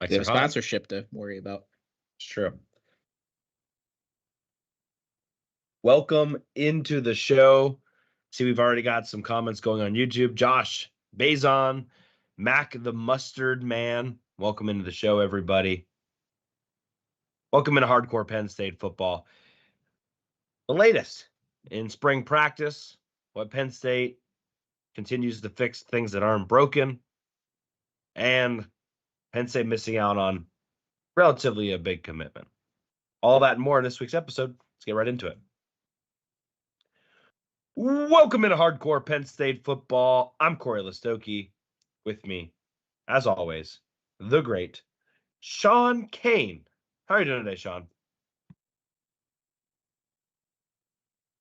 We have a sponsorship to worry about. It's true. Welcome into the show. See, we've already got some comments going on YouTube. Josh Bazon, Mac the Mustard Man. Welcome into the show, everybody. Welcome into Hardcore Penn State Football. The latest in spring practice, what Penn State continues to fix things that aren't broken, and Penn State missing out on relatively a big commitment. All that and more in this week's episode. Let's get right into it. Welcome into Hardcore Penn State Football. I'm Cory Lestochi. With me, as always, the great Shawn Kane. How are you doing today, Shawn?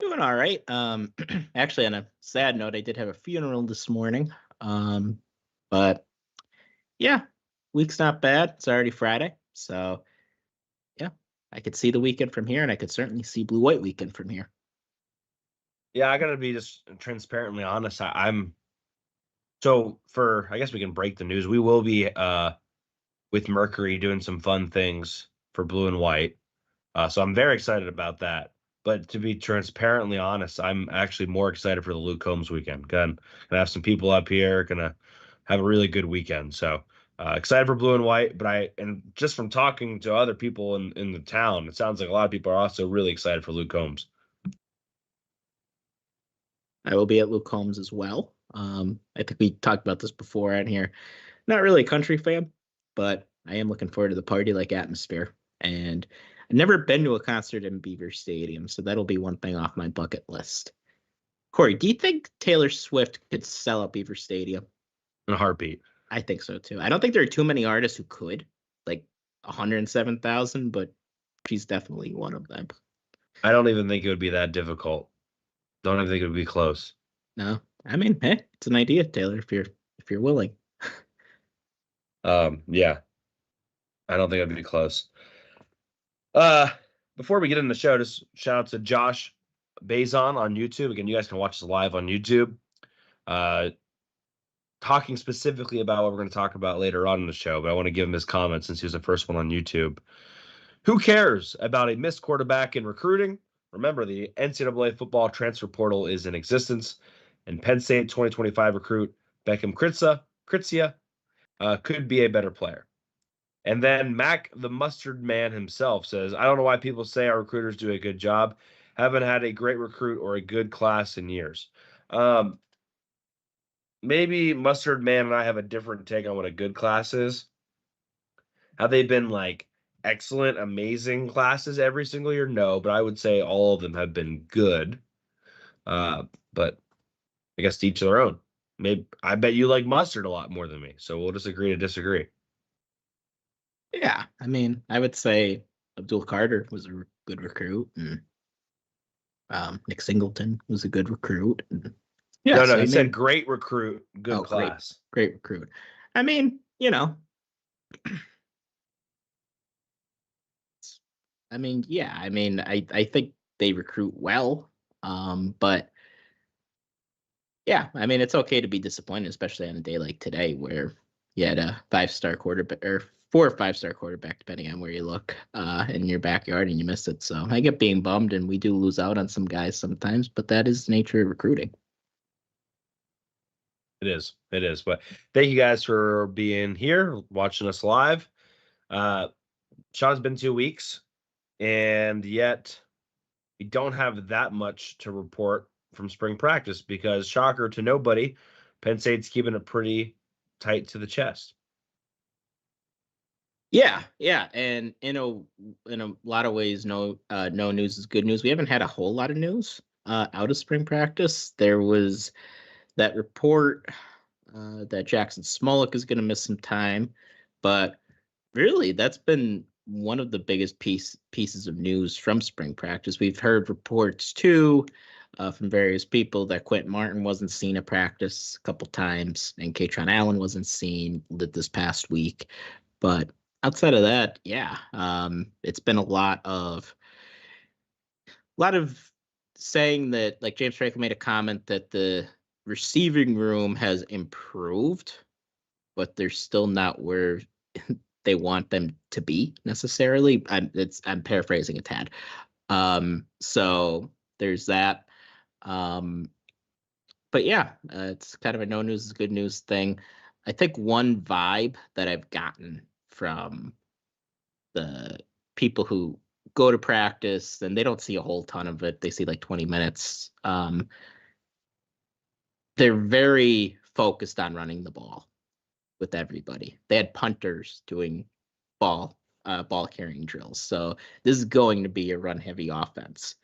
Doing all right. Actually, on a sad note, I did have a funeral this morning. But yeah, week's not bad. It's already Friday, so yeah, I could see the weekend from here, and I could certainly see Blue-White weekend from here. Yeah, I gotta be just transparently honest. I'm so for I guess we can break the news. We will be with Mercury doing some fun things for Blue and White. So I'm very excited about that. But to be transparently honest, I'm actually more excited for the Luke Combs weekend. Gonna have some people up here, gonna have a really good weekend. So excited for Blue and White, but just from talking to other people in the town, it sounds like a lot of people are also really excited for Luke Combs. I will be at Luke Combs as well. I think we talked about this before out here. Not really a country fan, but I am looking forward to the party-like atmosphere. And I've never been to a concert in Beaver Stadium, so that'll be one thing off my bucket list. Cory, do you think Taylor Swift could sell out Beaver Stadium? In a heartbeat. I think so, too. I don't think there are too many artists who could, like 107,000, but she's definitely one of them. I don't even think it would be that difficult. Don't even think it would be close. No, I mean, hey, it's an idea, Taylor, if you're willing. Yeah, I don't think it'd be close. Before we get into the show, just shout out to Josh Bazon on YouTube. Again, you guys can watch us live on YouTube. Talking specifically about what we're going to talk about later on in the show, but I want to give him his comment since he was the first one on YouTube. Who cares about a missed quarterback in recruiting? Remember, the NCAA football transfer portal is in existence, and Penn State 2025 recruit Beckham Kritzia could be a better player. And then Mac, the Mustard Man himself, says, I don't know why people say our recruiters do a good job. Haven't had a great recruit or a good class in years. Maybe Mustard Man and I have a different take on what a good class is. Have they been like excellent, amazing classes every single year? No, but I would say all of them have been good. But I guess to each their own. Maybe I bet you like Mustard a lot more than me, so we'll just agree to disagree. Yeah, I mean, I would say Abdul Carter was a good recruit, and Nick Singleton was a good recruit. And, yeah, no, he said great recruit, good class. Great recruit. I mean, you know, I mean, yeah, I mean, I think they recruit well, but yeah, I mean, it's okay to be disappointed, especially on a day like today where you had a 5-star quarterback or 4 or 5-star quarterback, depending on where you look, in your backyard, and you missed it. So I get being bummed, and we do lose out on some guys sometimes, but that is the nature of recruiting. It is. But thank you guys for being here, watching us live. Sean's been 2 weeks, and yet we don't have that much to report from spring practice because, shocker to nobody, Penn State's keeping it pretty tight to the chest. Yeah, and in a lot of ways, no news is good news. We haven't had a whole lot of news out of spring practice. There was that report that Jackson Smolik is going to miss some time, but really, that's been one of the biggest pieces of news from spring practice. We've heard reports too from various people that Quentin Martin wasn't seen at practice a couple times, and Katron Allen wasn't seen this past week, but outside of that, yeah, it's been a lot of saying that, like James Franklin made a comment that the receiving room has improved, but they're still not where they want them to be necessarily. I'm paraphrasing a tad. So there's that. But yeah, it's kind of a no news is good news thing. I think one vibe that I've gotten from the people who go to practice and they don't see a whole ton of it. They see like 20 minutes. They're very focused on running the ball with everybody. They had punters doing ball carrying drills. So this is going to be a run heavy offense.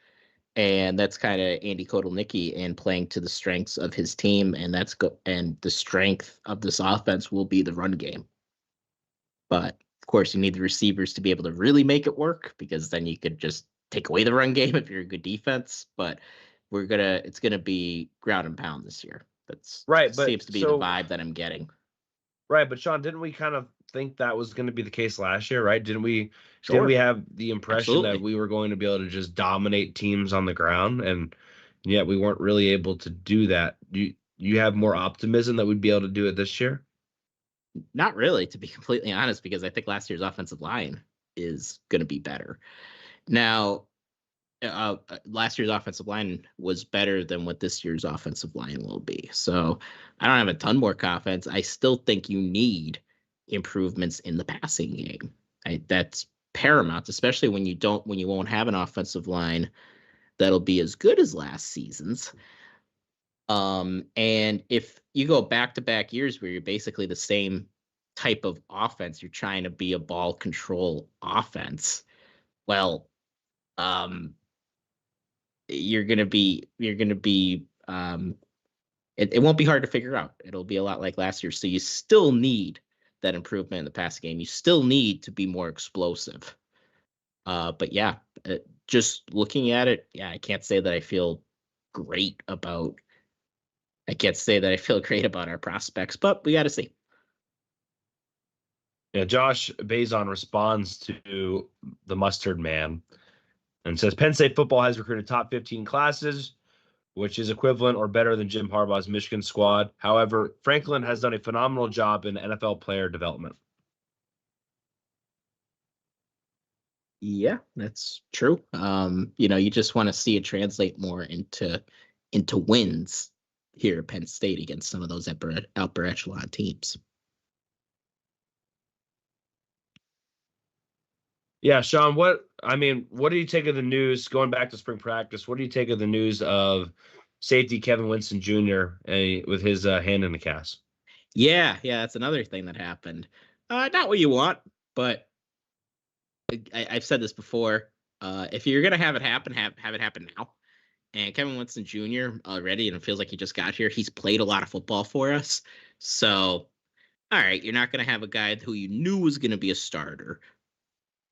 And that's kind of Andy Kotelnicki and playing to the strengths of his team, and and the strength of this offense will be the run game. But of course, you need the receivers to be able to really make it work, because then you could just take away the run game if you're a good defense. But it's gonna be ground and pound this year. That's right, but seems to be the vibe that I'm getting. Right, but Shawn, didn't we kind of think that was going to be the case last year, right? Didn't we? Sure. Didn't we have the impression Absolutely. that we were going to be able to just dominate teams on the ground, and yet we weren't really able to do that? You have more optimism that we'd be able to do it this year? Not really, to be completely honest, because I think last year's offensive line is going to be better. Now, last year's offensive line was better than what this year's offensive line will be. So I don't have a ton more confidence. I still think you need improvements in the passing game. That's paramount, especially when you won't have an offensive line that'll be as good as last season's. And if you go back-to-back years where you're basically the same type of offense, you're trying to be a ball control offense. Well, you're gonna be it won't be hard to figure out. It'll be a lot like last year. So you still need that improvement in the passing game. You still need to be more explosive. But yeah, just looking at it, yeah, I can't say that I feel great about our prospects, but we got to see. Yeah, Josh Bazon responds to the mustard man and says Penn State football has recruited top 15 classes, which is equivalent or better than Jim Harbaugh's Michigan squad. However, Franklin has done a phenomenal job in NFL player development. Yeah, that's true. You just want to see it translate more into wins here at Penn State against some of those upper echelon teams. Yeah, Shawn, what do you take of the news going back to spring practice? What do you take of the news of safety Kevin Winston Jr. With his hand in the cast? Yeah, that's another thing that happened. Not what you want, but I've said this before. If you're gonna have it happen, have it happen now. And Kevin Winston Jr. already, and it feels like he just got here. He's played a lot of football for us, so all right, you're not gonna have a guy who you knew was gonna be a starter.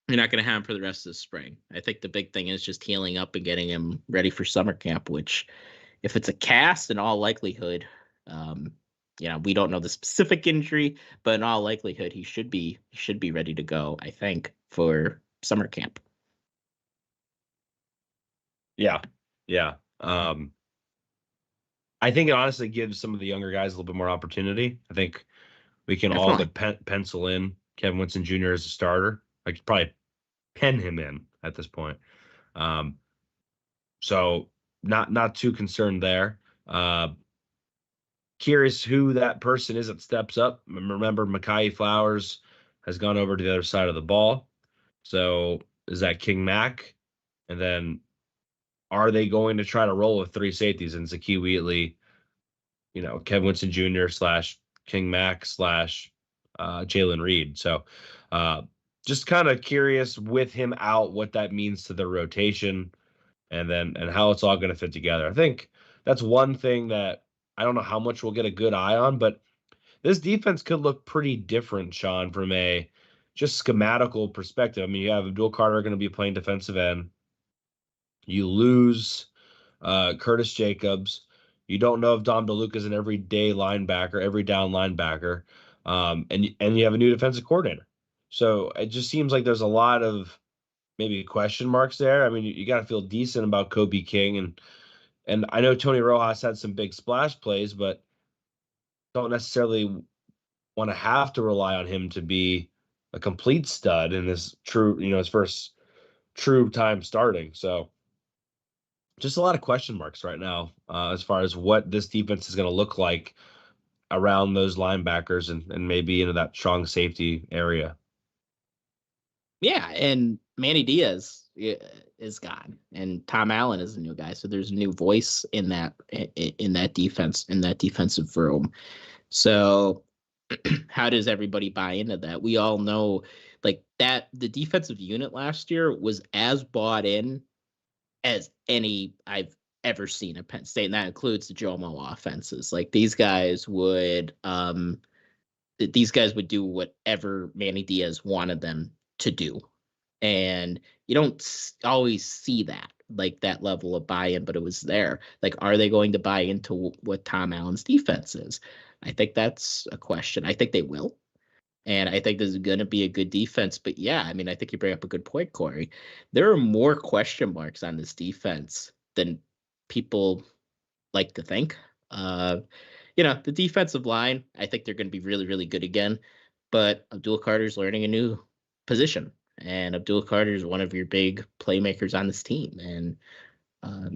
You're not going to have him for the rest of the spring. I think the big thing is just healing up and getting him ready for summer camp, which if it's a cast, in all likelihood, we don't know the specific injury, but in all likelihood, he should be ready to go, I think, for summer camp. Yeah. I think it honestly gives some of the younger guys a little bit more opportunity. I think we can all but pencil in Kevin Winston Jr. as a starter. I could probably pen him in at this point. So not too concerned there. Curious who that person is that steps up. Remember, Mekhi Flowers has gone over to the other side of the ball. So is that King Mack? And then are they going to try to roll with three safeties in Zakee Wheatley, Kevin Winston Jr. / King Mack / Jalen Reed? So just kind of curious with him out what that means to the rotation and how it's all going to fit together. I think that's one thing that I don't know how much we'll get a good eye on, but this defense could look pretty different, Shawn, from a just schematical perspective. I mean, you have Abdul Carter going to be playing defensive end. You lose Curtis Jacobs. You don't know if Dom DeLuca is an every down linebacker, and you have a new defensive coordinator. So it just seems like there's a lot of maybe question marks there. I mean, you got to feel decent about Kobe King, and I know Tony Rojas had some big splash plays, but don't necessarily want to have to rely on him to be a complete stud in his his first true time starting. So just a lot of question marks right now as far as what this defense is going to look like around those linebackers and maybe into that strong safety area. Yeah, and Manny Diaz is gone, and Tom Allen is a new guy. So there's a new voice in that defense, in that defensive room. So how does everybody buy into that? We all know like that the defensive unit last year was as bought in as any I've ever seen at Penn State, and that includes the Jomo offenses. Like these guys would do whatever Manny Diaz wanted them to do. And you don't always see that, like that level of buy-in, but it was there. Like, are they going to buy into what Tom Allen's defense is? I think that's a question. I think they will. And I think this is going to be a good defense. But yeah, I mean, I think you bring up a good point, Corey. There are more question marks on this defense than people like to think. The defensive line, I think they're going to be really, really good again. But Abdul Carter's learning a new position, and Abdul Carter is one of your big playmakers on this team. And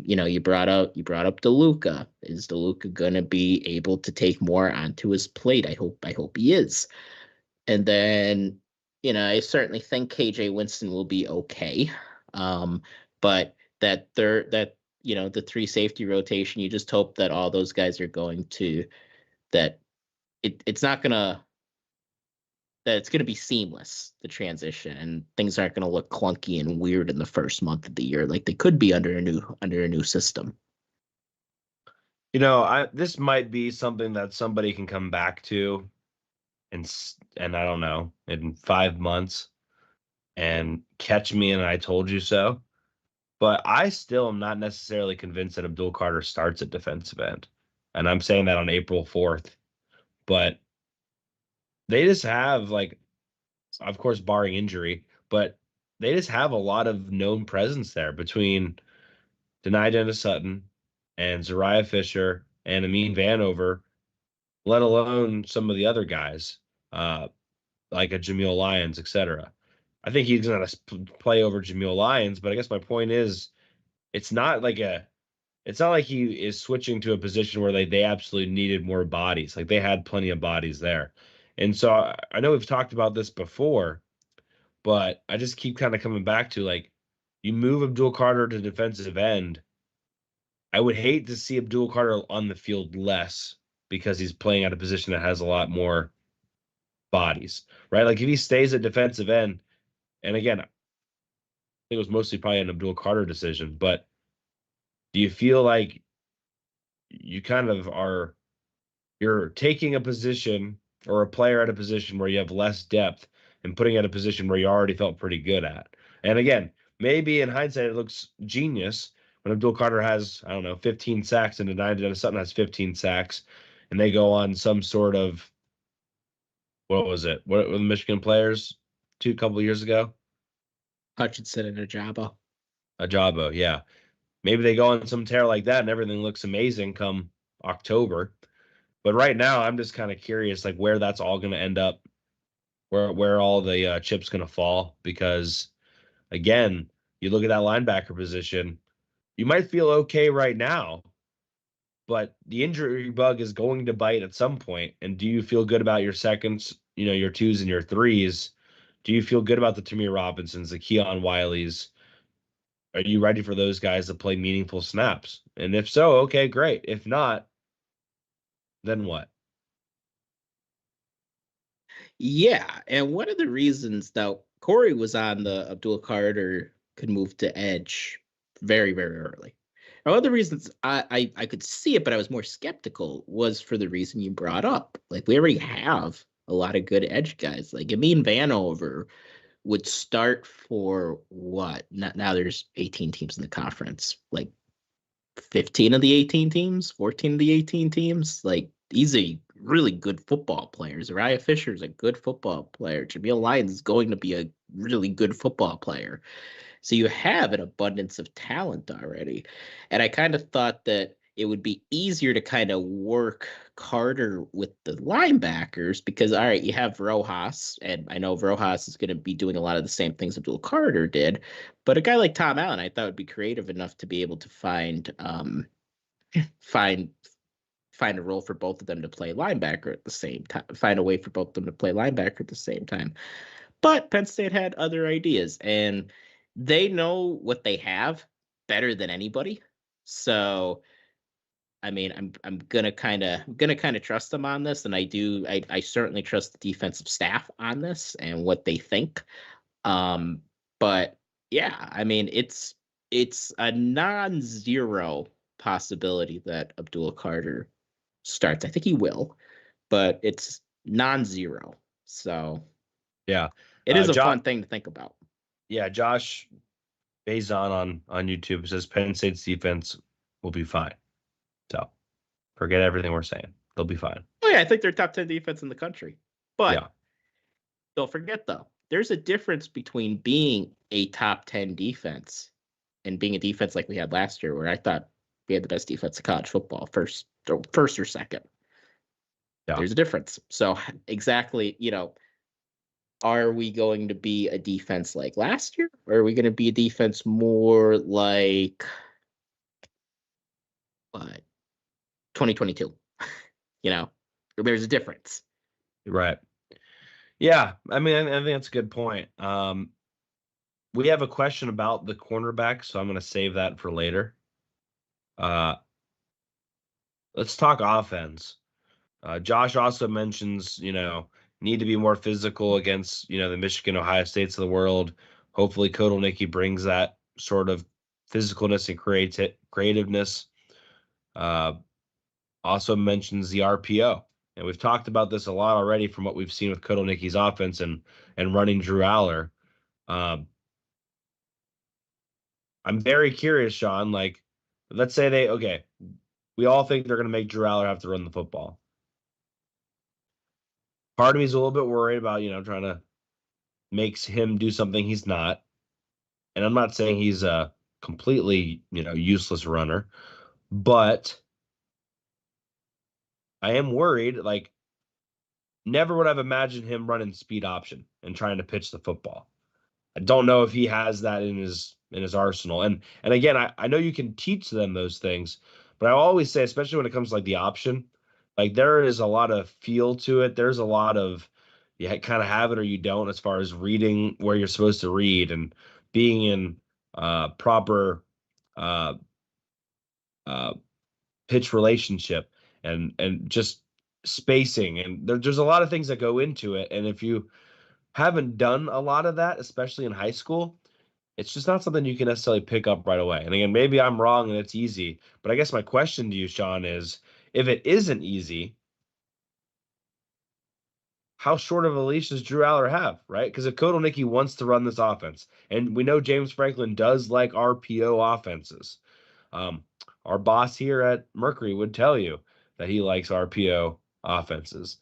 you brought up DeLuca. Is DeLuca going to be able to take more onto his plate? I hope he is. And then, I certainly think KJ Winston will be okay. But the three safety rotation, you just hope that all those guys are going to, that it's not gonna, that it's gonna be seamless, the transition, and things aren't gonna look clunky and weird in the first month of the year like they could be under a new system. This might be something that somebody can come back to and I don't know, in 5 months and catch me and I told you so. But I still am not necessarily convinced that Abdul Carter starts at defensive end. And I'm saying that on April 4th. But they just have, like, of course, barring injury, but they just have a lot of known presence there between Denai Dennis Sutton and Zariah Fisher and Amin Vanover, let alone some of the other guys, like a Jameel Lyons, etc. I think he's going to play over Jameel Lyons, but I guess my point is it's not like he is switching to a position where they absolutely needed more bodies. Like, they had plenty of bodies there. And so I know we've talked about this before, but I just keep kind of coming back to, like, you move Abdul Carter to defensive end. I would hate to see Abdul Carter on the field less because he's playing at a position that has a lot more bodies, right? Like, if he stays at defensive end, and again, I think it was mostly probably an Abdul Carter decision, but do you feel like you kind of you're taking a position or a player at a position where you have less depth and putting at a position where you already felt pretty good at? And again, maybe in hindsight it looks genius when Abdul Carter has, I don't know, 15 sacks and Denai Sutton has 15 sacks, and they go on some sort of, what was it? What were the Michigan players a couple of years ago? Hutchinson and Ajabo. Ajabo, yeah. Maybe they go on some tear like that and everything looks amazing come October. But right now, I'm just kind of curious, like, where that's all going to end up, where all the chips going to fall. Because, again, you look at that linebacker position, you might feel okay right now, but the injury bug is going to bite at some point. And do you feel good about your seconds, your twos and your threes? Do you feel good about the Tamir Robinsons, the Keon Wileys? Are you ready for those guys to play meaningful snaps? And if so, okay, great. If not, then what? Yeah, and one of the reasons that Corey was on the Abdul Carter could move to edge very, very early. And one of the reasons I could see it, but I was more skeptical, was for the reason you brought up. Like, we already have a lot of good edge guys. Like, Amin Vanover would start for what? Now there's 18 teams in the conference. Like, 15 of the 18 teams, 14 of the 18 teams. Like, he's a really good football player. Zariah Fisher is a good football player. Jameel Lyons is going to be a really good football player. So you have an abundance of talent already. And I kind of thought that it would be easier to kind of work Carter with the linebackers because, all right, you have Rojas, and I know Rojas is going to be doing a lot of the same things Abdul Carter did, but a guy like Tom Allen, I thought would be creative enough to be able to find a role for both of them to play linebacker at the same time, find a way for both of them to play linebacker at the same time. But Penn State had other ideas, and they know what they have better than anybody. So, I mean, I'm gonna kind of trust them on this, and I certainly trust the defensive staff on this and what they think. But yeah, I mean, it's a non-zero possibility that Abdul Carter starts. I think he will, but it's non-zero. So Yeah, it is a Josh, fun thing to think about. Yeah, Josh Bazon on YouTube says Penn State's defense will be fine. So forget everything we're saying. They'll be fine. Oh yeah, I think they're top 10 defense in the country. But yeah. Don't forget though, there's a difference between being a top 10 defense and being a defense like we had last year, where I thought we had the best defense in college football, first or second. Yeah. There's a difference. So exactly, are we going to be a defense like last year, or are we going to be a defense more like 2022? There's a difference. Right. Yeah, I mean, I think that's a good point. We have a question about the cornerback, so I'm going to save that for later. Let's talk offense. Josh also mentions, need to be more physical against, the Michigan, Ohio States of the world. Hopefully, Kotelnicki brings that sort of physicalness and creativeness. Also mentions the RPO. And we've talked about this a lot already from what we've seen with Kotelnicki's offense and running Drew Aller. I'm very curious, Shawn. Like, let's say we all think they're going to make Drew Aller have to run the football. Part of me is a little bit worried about, trying to make him do something he's not. And I'm not saying he's a completely, useless runner, but I am worried. Like, never would I've imagined him running speed option and trying to pitch the football. I don't know if he has that in his arsenal. And again, I know you can teach them those things, but I always say, especially when it comes to like the option, like there is a lot of feel to it. There's a lot of you kind of have it or you don't as far as reading where you're supposed to read and being in proper pitch relationship and just spacing. And there's a lot of things that go into it. And if you haven't done a lot of that, especially in high school, it's just not something you can necessarily pick up right away. And again, maybe I'm wrong and it's easy, but I guess my question to you, Shawn, is if it isn't easy, how short of a leash does Drew Aller have, right? Because if Kotelnicki wants to run this offense, and we know James Franklin does like RPO offenses, our boss here at Mercury would tell you that he likes RPO offenses.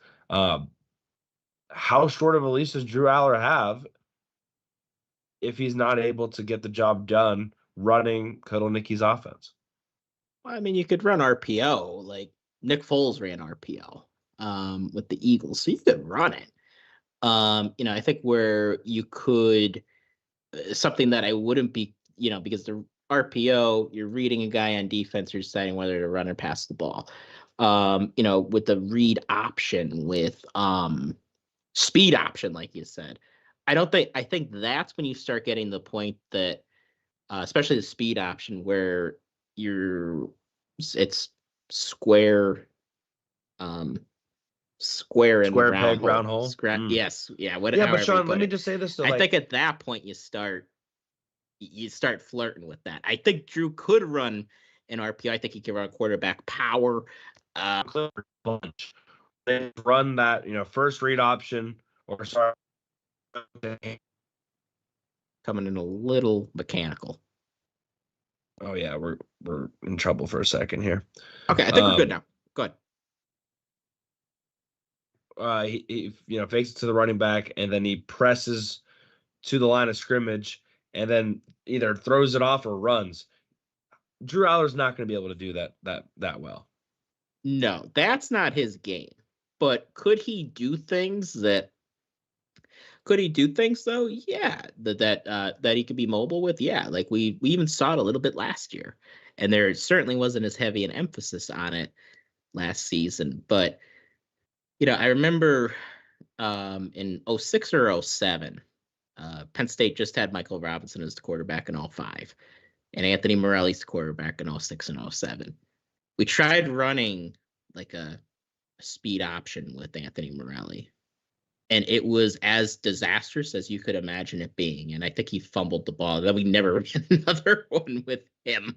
How short of a leash does Drew Aller have if he's not able to get the job done running Kotelnicki's offense? Well, I mean, you could run RPO. Like Nick Foles ran RPO with the Eagles, so you could run it. I think where you could something that I wouldn't be, because the RPO, you're reading a guy on defense, you're deciding whether to run or pass the ball. With the read option, with speed option, like you said, I think that's when you start getting the point that, especially the speed option, where it's square and round hole. Yes, yeah. But Shawn, let me just say this. I think at that point you start flirting with that. I think Drew could run an RPO. I think he could run quarterback power. Bunch. They run that, first read option or start coming in a little mechanical. Oh yeah, we're in trouble for a second here. Okay, I think we're good now. Go ahead. He fakes it to the running back and then he presses to the line of scrimmage and then either throws it off or runs. Drew Aller's not going to be able to do that well. No, that's not his game. But could he do things though? Yeah, that he could be mobile with. Yeah, like we even saw it a little bit last year, and there certainly wasn't as heavy an emphasis on it last season. But I remember in 06 or 07, Penn State just had Michael Robinson as the quarterback in 05, and Anthony Morelli's the quarterback in 06 and 07. We tried running like a speed option with Anthony Morelli, and it was as disastrous as you could imagine it being. And I think he fumbled the ball. Then we never ran another one with him.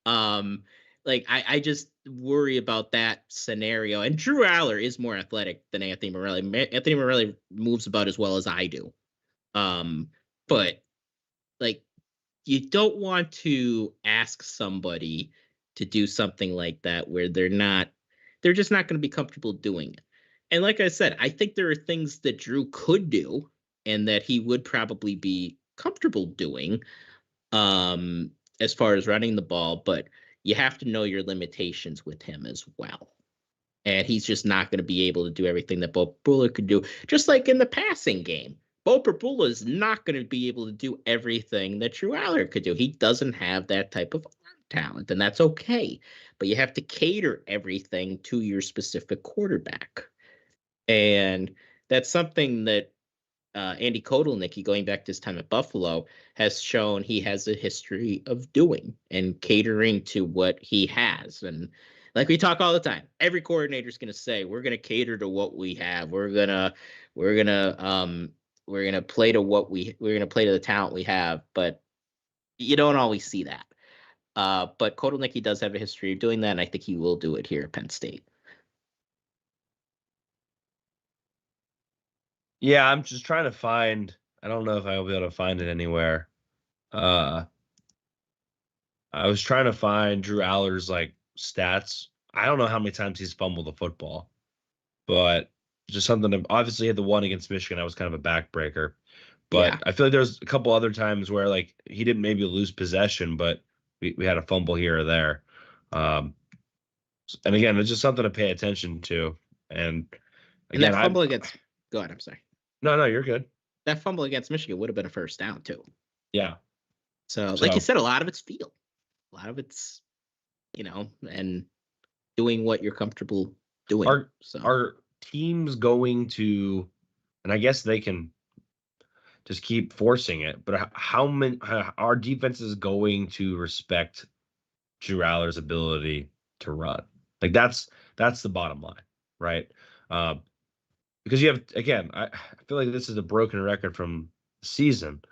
I just worry about that scenario. And Drew Aller is more athletic than Anthony Morelli. Anthony Morelli moves about as well as I do. But like, you don't want to ask somebody to do something like that where they're just not going to be comfortable doing it. And like I said, I think there are things that Drew could do and that he would probably be comfortable doing as far as running the ball, but you have to know your limitations with him as well. And he's just not going to be able to do everything that Bo Prabula could do. Just like in the passing game, Bo Prabula is not going to be able to do everything that Drew Aller could do. He doesn't have that type of talent, and that's okay. But you have to cater everything to your specific quarterback. And that's something that Andy Kotelnicki, going back to his time at Buffalo, has shown he has a history of doing and catering to what he has. And like we talk all the time, every coordinator is going to say, we're going to cater to what we have. We're going to play to the talent we have, but you don't always see that. But Kotelnicki does have a history of doing that, and I think he will do it here at Penn State. Yeah, I'm just trying to find. I don't know if I'll be able to find it anywhere. I was trying to find Drew Aller's like stats. I don't know how many times he's fumbled the football, but just something to obviously had the one against Michigan. I was kind of a backbreaker, but yeah. I feel like there's a couple other times where like he didn't maybe lose possession, but we had a fumble here or there. And again, it's just something to pay attention to. And again, and that fumble against. Go ahead. I'm sorry. No, you're good. That fumble against Michigan would have been a first down too. Yeah. So like you said, a lot of it's feel. A lot of it's, and doing what you're comfortable doing. Are teams going to, and I guess they can just keep forcing it, but our defense is going to respect Drew Aller's ability to run? Like that's the bottom line, right? Because you have, again, I feel like this is a broken record from the season,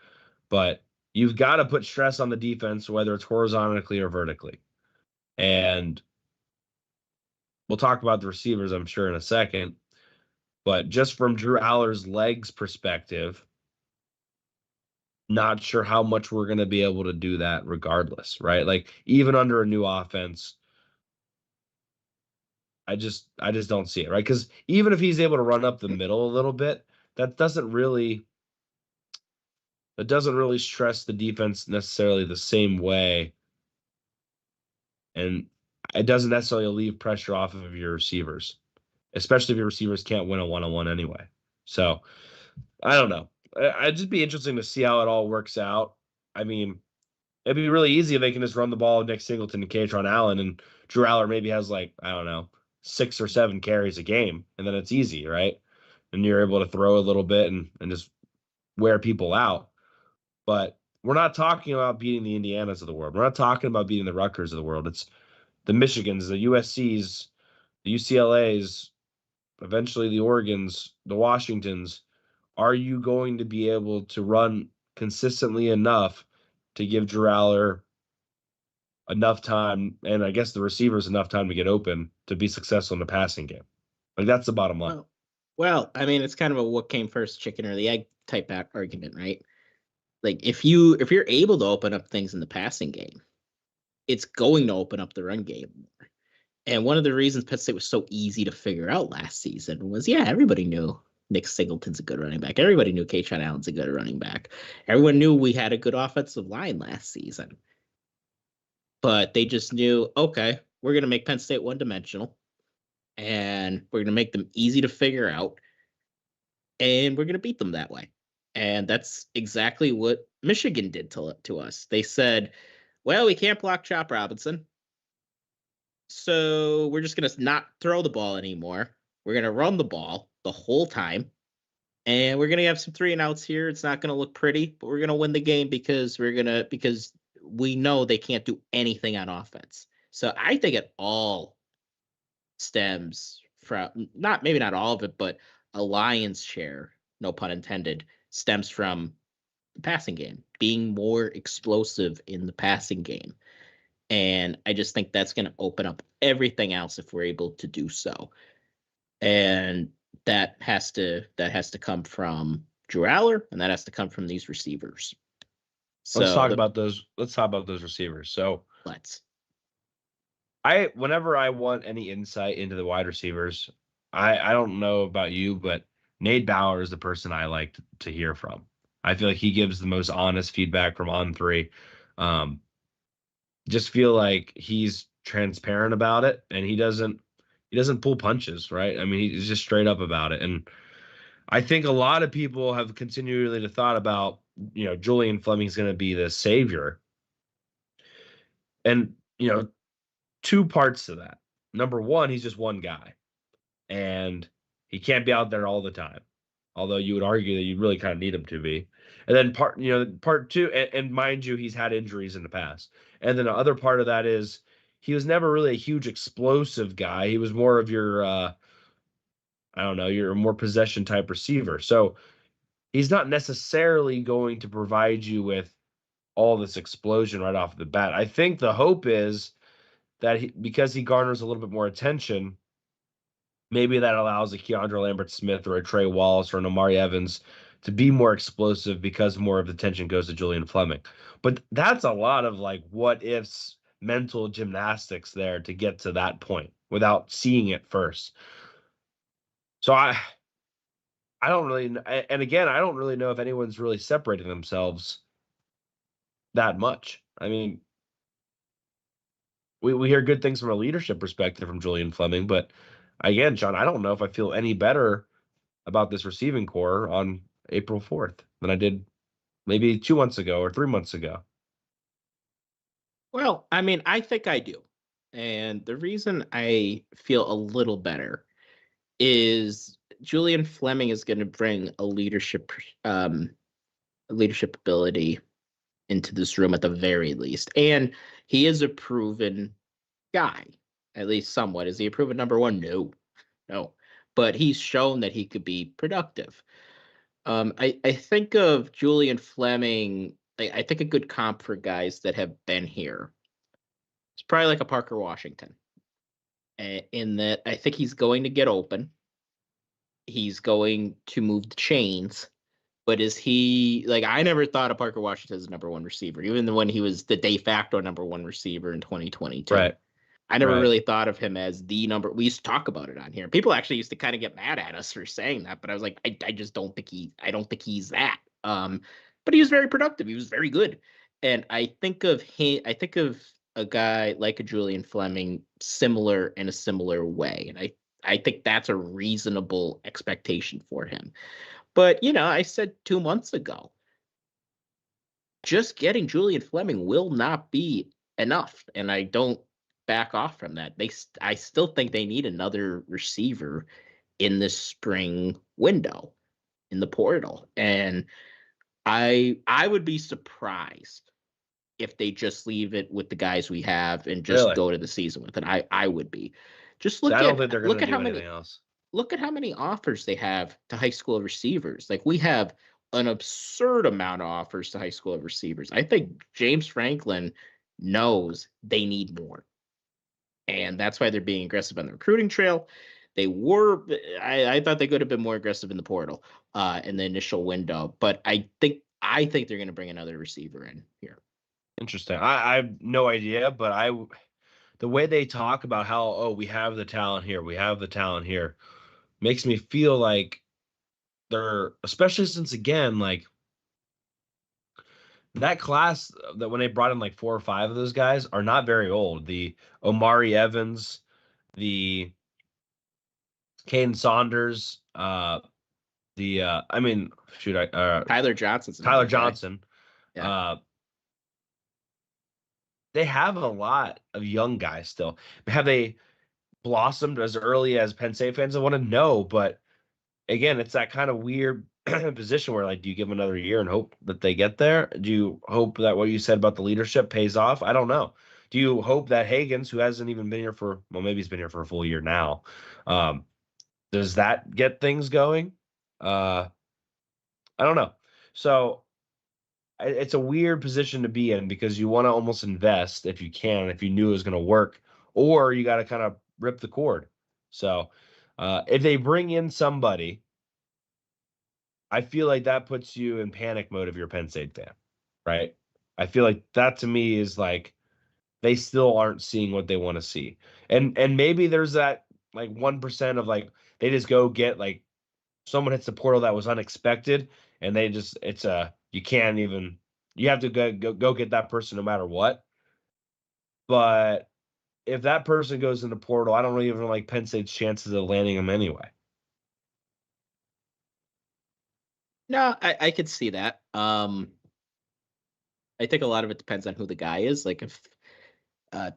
but you've got to put stress on the defense, whether it's horizontally or vertically. And we'll talk about the receivers, I'm sure, in a second. But just from Drew Aller's legs perspective, not sure how much we're going to be able to do that regardless, right? Like, even under a new offense, I just don't see it, right? Because even if he's able to run up the middle a little bit, that doesn't really stress the defense necessarily the same way, and it doesn't necessarily leave pressure off of your receivers, especially if your receivers can't win a one-on-one anyway. So I don't know. It'd just be interesting to see how it all works out. I mean, it'd be really easy if they can just run the ball with Nick Singleton and Katron Allen, and Drew Aller maybe has like, I don't know, 6 or 7 carries a game, and then it's easy, right? And you're able to throw a little bit and just wear people out. But we're not talking about beating the Indianas of the world. We're not talking about beating the Rutgers of the world. It's the Michigans, the USCs, the UCLAs, eventually the Oregons, the Washingtons. Are you going to be able to run consistently enough to give Drew Aller enough time, and I guess the receivers enough time to get open to be successful in the passing game? Like, that's the bottom line. Well, I mean, it's kind of a what came first, chicken or the egg type argument, right? Like, if you're able to open up things in the passing game, it's going to open up the run game more. And one of the reasons Penn State was so easy to figure out last season was, everybody knew Nick Singleton's a good running back. Everybody knew Katron Allen's a good running back. Everyone knew we had a good offensive line last season. but they just knew, okay, we're going to make Penn State one-dimensional, and we're going to make them easy to figure out, and we're going to beat them that way. And that's exactly what Michigan did to us. They said, well, we can't block Chop Robinson, so we're just going to not throw the ball anymore. We're going to run the ball the whole time, and we're going to have some 3-and-outs here. It's not going to look pretty, but we're going to win the game because we know they can't do anything on offense. So I think it all stems from, maybe not all of it, but a lion's share, no pun intended, stems from the passing game, being more explosive in the passing game. And I just think that's going to open up everything else if we're able to do so. And that has to come from Drew Aller, and that has to come from these receivers. So let's talk about those receivers. So whenever I want any insight into the wide receivers, I don't know about you, but Nate Bauer is the person I like to hear from. I feel like he gives the most honest feedback from on three. Just feel like he's transparent about it, and he doesn't pull punches, right? I mean, he's just straight up about it. And I think a lot of people have continually thought about, Julian Fleming's going to be the savior. And, two parts to that. Number one, he's just one guy, and he can't be out there all the time. Although you would argue that you really kind of need him to be. And then part two, and mind you, he's had injuries in the past. And then the other part of that is he was never really a huge explosive guy. He was more of your, your more possession type receiver. So he's not necessarily going to provide you with all this explosion right off the bat. I think the hope is that because he garners a little bit more attention, maybe that allows a Keandre Lambert-Smith or a Trey Wallace or an Amari Evans to be more explosive because more of the attention goes to Julian Fleming. But that's a lot of what ifs, mental gymnastics there to get to that point without seeing it first. So I don't really, and again, I don't really know if anyone's really separating themselves that much. I mean, we hear good things from a leadership perspective from Julian Fleming, but again, Shawn, I don't know if I feel any better about this receiving core on April 4th than I did maybe 2 months ago or 3 months ago. Well, I mean, I think I do. And the reason I feel a little better is Julian Fleming is going to bring a leadership ability into this room at the very least. And he is a proven guy, at least somewhat. Is he a proven number one? No. But he's shown that he could be productive. I think of Julian Fleming, I think a good comp for guys that have been here. It's probably like a Parker Washington. In that I think he's going to get open. He's going to move the chains. But is he, I never thought of Parker Washington as number one receiver, even when he was the de facto number one receiver in 2022. Right. I never really thought of him as the number. We used to talk about it on here. People actually used to kind of get mad at us for saying that, but I was like, I just don't think he's that. But he was very productive. He was very good. And I think of a guy like a Julian Fleming in a similar way. And I think that's a reasonable expectation for him. But, I said 2 months ago, just getting Julian Fleming will not be enough. And I don't back off from that. I still think they need another receiver in this spring window in the portal. And I would be surprised if they just leave it with the guys we have and just go to the season with it. I would be. Just look at how many else. Look at how many offers they have to high school receivers. We have an absurd amount of offers to high school receivers. I think James Franklin knows they need more. And that's why they're being aggressive on the recruiting trail. They were, I thought they could have been more aggressive in the portal in the initial window. But I think they're going to bring another receiver in here. Interesting. I have no idea, but the way they talk about how, we have the talent here, makes me feel like they're, especially since, again, that class that when they brought in like 4 or 5 of those guys are not very old. The Omari Evans, the Kane Saunders, I mean, shoot, Tyler Johnson's Tyler another guy. Johnson. Yeah. They have a lot of young guys still. Have they blossomed as early as Penn State fans want to know? But again, it's that kind of weird position where, like, do you give them another year and hope that they get there? Do you hope that what you said about the leadership pays off? I don't know. Do you hope that Hagens, who hasn't even been here for, well, maybe he's been here for a full year now, does that get things going? I don't know. So it's a weird position to be in because you want to almost invest if you can, if you knew it was going to work, or you got to kind of rip the cord. So if they bring in somebody, I feel like that puts you in panic mode if you're a Penn State fan, right? I feel like that to me is like they still aren't seeing what they want to see. And maybe there's that like 1% of like they just go get like someone hits the portal that was unexpected and they just you can't even you have to go get that person no matter what. But if that person goes in the portal, I don't really even like Penn State's chances of landing them anyway. No, I could see that. I think a lot of it depends on who the guy is. Like if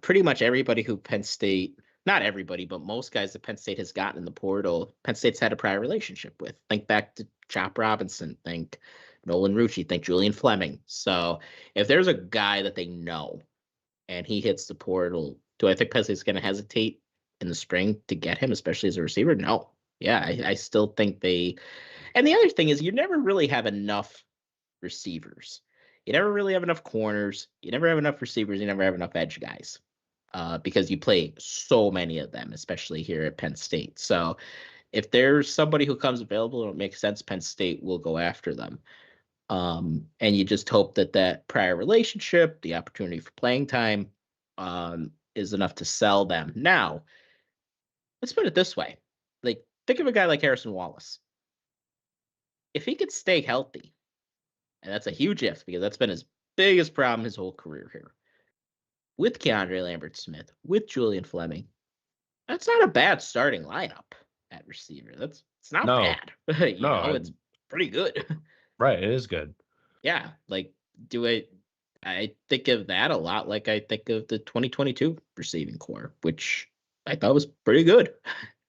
pretty much everybody who Penn State, not everybody, but most guys that Penn State has gotten in the portal, Penn State's had a prior relationship with. Think back to Chop Robinson, think Nolan Rucci, think Julian Fleming. So if there's a guy that they know and he hits the portal, do I think Penn State's going to hesitate in the spring to get him, especially as a receiver? No. Yeah, I still think they. And the other thing is, you never really have enough receivers. You never really have enough corners. You never have enough receivers. You never have enough edge guys because you play so many of them, especially here at Penn State. So if there's somebody who comes available and it makes sense, Penn State will go after them. And you just hope that that prior relationship, the opportunity for playing time, is enough to sell them. Now, let's put it this way. Like, think of a guy like Harrison Wallace. If he could stay healthy, and that's a huge if because that's been his biggest problem his whole career here. With Keandre Lambert-Smith, with Julian Fleming, that's not a bad starting lineup at receiver. It's not bad. It's pretty good. Right, it is good. Yeah, like I think of that a lot like I think of the 2022 receiving core, which I thought was pretty good.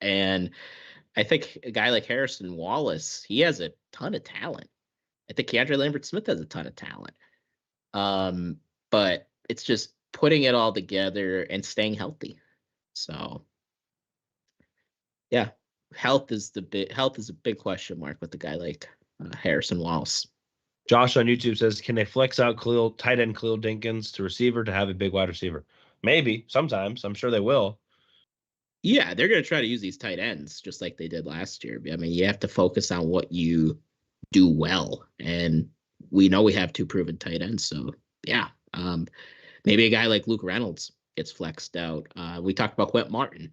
And I think a guy like Harrison Wallace, he has a ton of talent. I think Keandre Lambert-Smith has a ton of talent. But it's just putting it all together and staying healthy. So yeah, health is a big question mark with a guy like Harrison Wallace. Josh on YouTube says, can they flex out tight end Khalil Dinkins to receiver to have a big wide receiver? Maybe, sometimes. I'm sure they will. Yeah, they're going to try to use these tight ends just like they did last year. I mean, you have to focus on what you do well. And we know we have 2 proven tight ends. So, yeah, maybe a guy like Luke Reynolds gets flexed out. We talked about Quentin Martin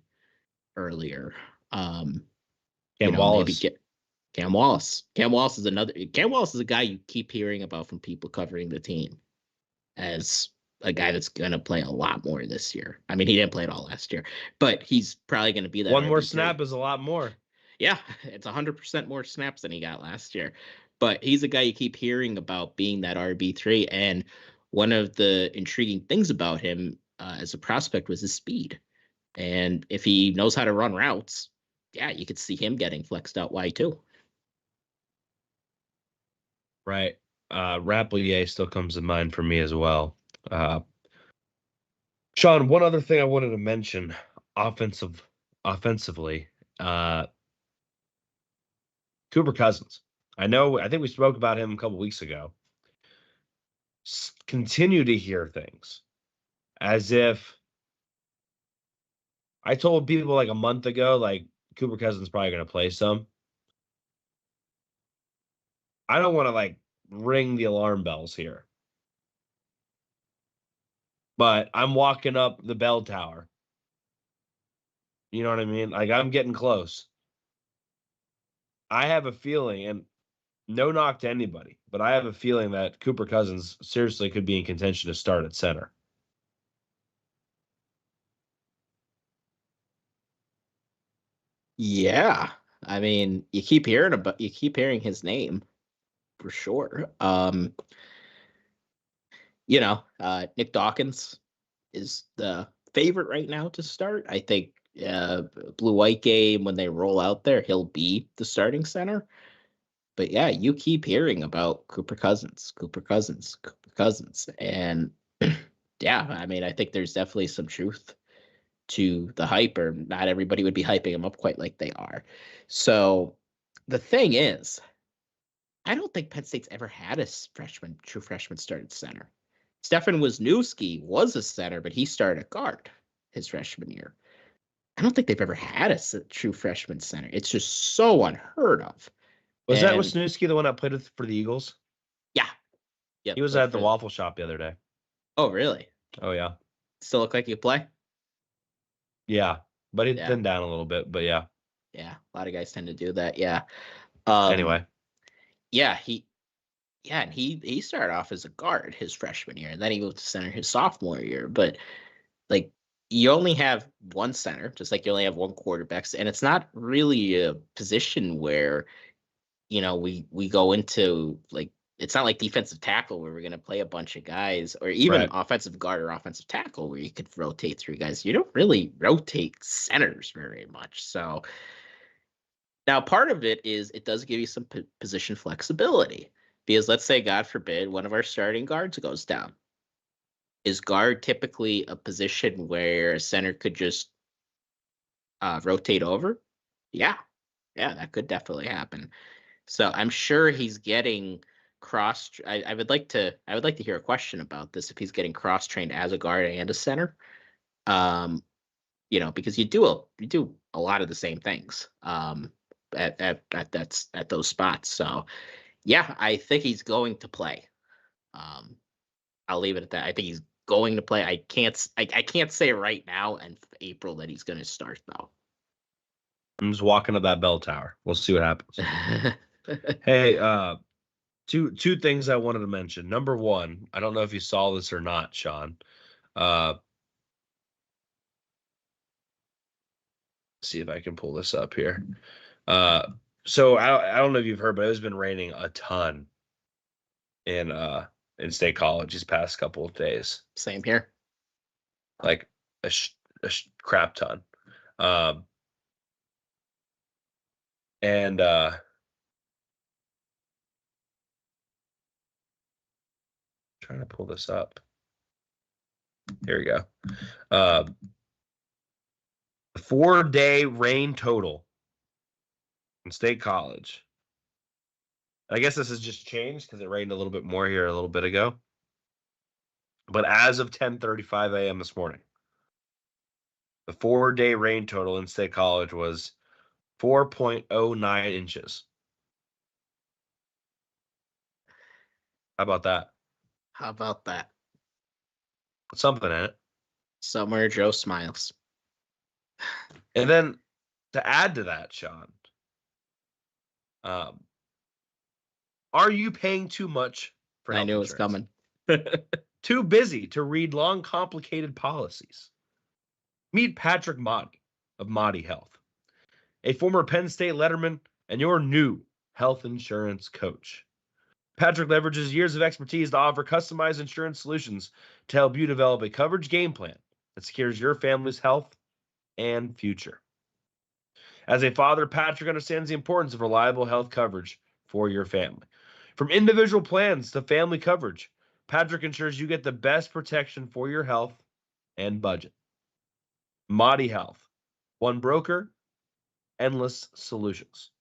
earlier. Cam Wallace. Cam Wallace. Cam Wallace is a guy you keep hearing about from people covering the team as a guy that's going to play a lot more this year. I mean, he didn't play it all last year, but he's probably going to be that. One more snap is a lot more. Yeah, it's 100% more snaps than he got last year. But he's a guy you keep hearing about being that RB3. And one of the intriguing things about him as a prospect was his speed. And if he knows how to run routes, yeah, you could see him getting flexed out wide too. Right. Rapplier still comes to mind for me as well. Shawn, one other thing I wanted to mention offensively, Cooper Cousins. I think we spoke about him a couple weeks ago. Continue to hear things as if I told people like a month ago, like Cooper Cousins probably going to play some. I don't want to like ring the alarm bells here, but I'm walking up the bell tower. You know what I mean? Like I'm getting close. I have a feeling, and no knock to anybody, but I have a feeling that Cooper Cousins seriously could be in contention to start at center. Yeah. I mean, you keep hearing his name for sure. Nick Dawkins is the favorite right now to start. I think blue white game, when they roll out there, he'll be the starting center. But yeah, you keep hearing about Cooper Cousins. And yeah, I mean, I think there's definitely some truth to the hype, or not everybody would be hyping him up quite like they are. So the thing is, I don't think Penn State's ever had a true freshman started center. Stefan Wisniewski was a center, but he started guard his freshman year. I don't think they've ever had a true freshman center. It's just so unheard of. Was that Wisniewski the one that played for the Eagles? Yeah. Yep, he was at the Waffle Shop the other day. Oh, really? Oh, yeah. Still look like you play? Yeah, but he thinned down a little bit, but yeah. Yeah, a lot of guys tend to do that, yeah. Anyway. Yeah, and he started off as a guard his freshman year, and then he moved to center his sophomore year. But like, you only have one center, just like you only have one quarterback, and it's not really a position where, we go into, like, it's not like defensive tackle where we're going to play a bunch of guys, or even offensive guard or offensive tackle where you could rotate three guys. You don't really rotate centers very much. So now part of it is it does give you some position flexibility, because let's say, God forbid, one of our starting guards goes down. Is guard typically a position where a center could just rotate over? Yeah, that could definitely happen. So I'm sure he's getting I would like to hear a question about this, if he's getting cross trained as a guard and a center. Because you do a lot of the same things at those spots. So yeah, I think he's going to play. I'll leave it at that. I think he's going to play. I can't say right now in April that he's going to start, though. I'm just walking up that bell tower. We'll see what happens. Hey, two things I wanted to mention. Number one, I don't know if you saw this or not, Shawn. See if I can pull this up here. So I don't know if you've heard, but it's been raining a ton in State College these past couple of days. Same here. Like a crap ton. Trying to pull this up. Here we go. 4-day rain total in State College. I guess this has just changed because it rained a little bit more here a little bit ago. But as of 10:35 a.m. this morning, the 4-day rain total in State College was 4.09 inches. How about that? Something in it. Somewhere Joe smiles. And then to add to that, Shawn, are you paying too much for health insurance? I knew it was coming. Too busy to read long, complicated policies? Meet Patrick Motti of Motti Health, a former Penn State letterman and your new health insurance coach. Patrick leverages years of expertise to offer customized insurance solutions to help you develop a coverage game plan that secures your family's health and future. As a father, Patrick understands the importance of reliable health coverage for your family. From individual plans to family coverage, Patrick ensures you get the best protection for your health and budget. Motti Health, one broker, endless solutions.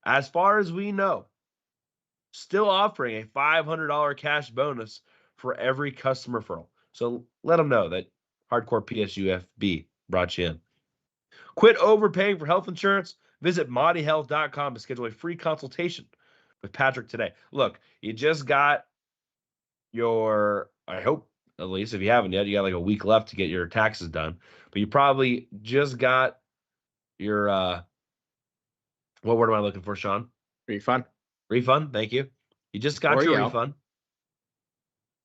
As far as we know, still offering a $500 cash bonus for every customer referral. So let them know that Hardcore PSU FB brought you in. Quit overpaying for health insurance. Visit MottiHealth.com to schedule a free consultation with Patrick today. Look, you just got your, I hope, at least if you haven't yet, you got like a week left to get your taxes done. But you probably just got your, what word am I looking for, Shawn? Refund. Refund, thank you. You just got your refund.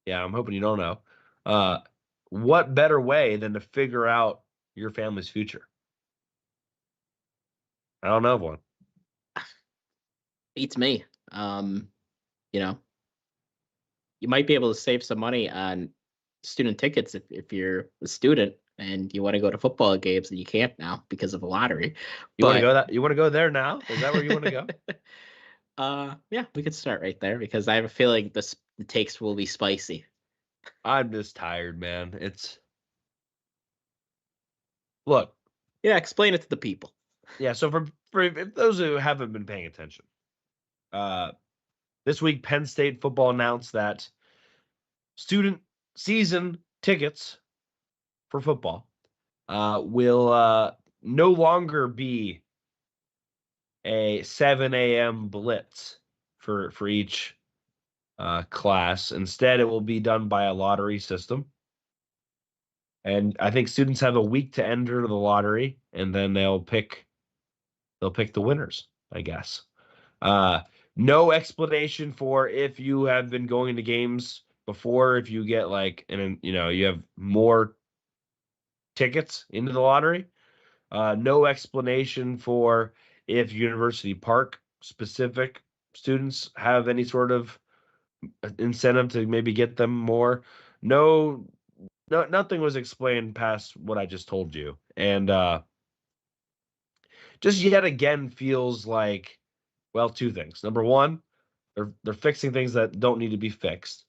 Yeah, I'm hoping you don't know. What better way than to figure out your family's future? I don't know of one. Beats me. You know, you might be able to save some money on student tickets if you're a student and you want to go to football games and you can't now because of the lottery. You want to go that? You want to go there now? Is that where you want to go? Yeah, we could start right there because I have a feeling the takes will be spicy. I'm just tired, man. Look. Yeah, explain it to the people. Yeah, so for if those who haven't been paying attention, this week Penn State football announced that student season tickets for football will no longer be a 7 a.m. blitz for each class. Instead, it will be done by a lottery system. And I think students have a week to enter the lottery, and then they'll pick the winners, I guess. No explanation for if you have been going to games before, if you get you have more tickets into the lottery. No explanation for if University Park specific students have any sort of incentive to maybe get them more. No, nothing was explained past what I just told you. And just yet again feels like, well, two things. Number one, they're fixing things that don't need to be fixed.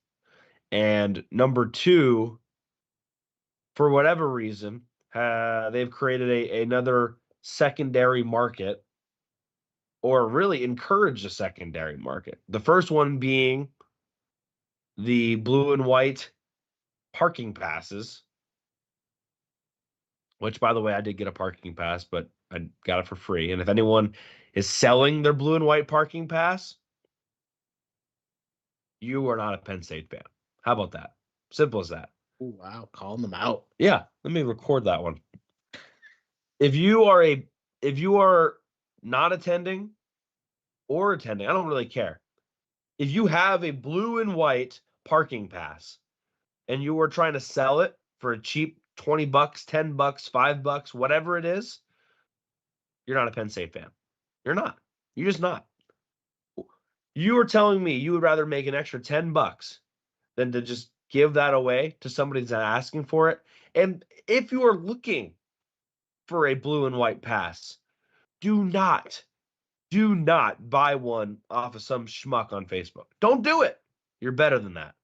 And number two, for whatever reason, they've created another secondary market, or really encouraged a secondary market. The first one being the blue and white parking passes, which, by the way, I did get a parking pass, but I got it for free. And if anyone is selling their blue and white parking pass, you are not a Penn State fan. How about that? Simple as that. Ooh, wow, calling them out. Yeah, let me record that one. If you are not attending or attending, I don't really care. If you have a blue and white parking pass and you are trying to sell it for a cheap $20, $10, $5, whatever it is, you're not a Penn State fan. You're not. You're just not. You are telling me you would rather make an extra $10 than to just give that away to somebody that's asking for it. And if you are looking for a blue and white pass, do not buy one off of some schmuck on Facebook. Don't do it. You're better than that.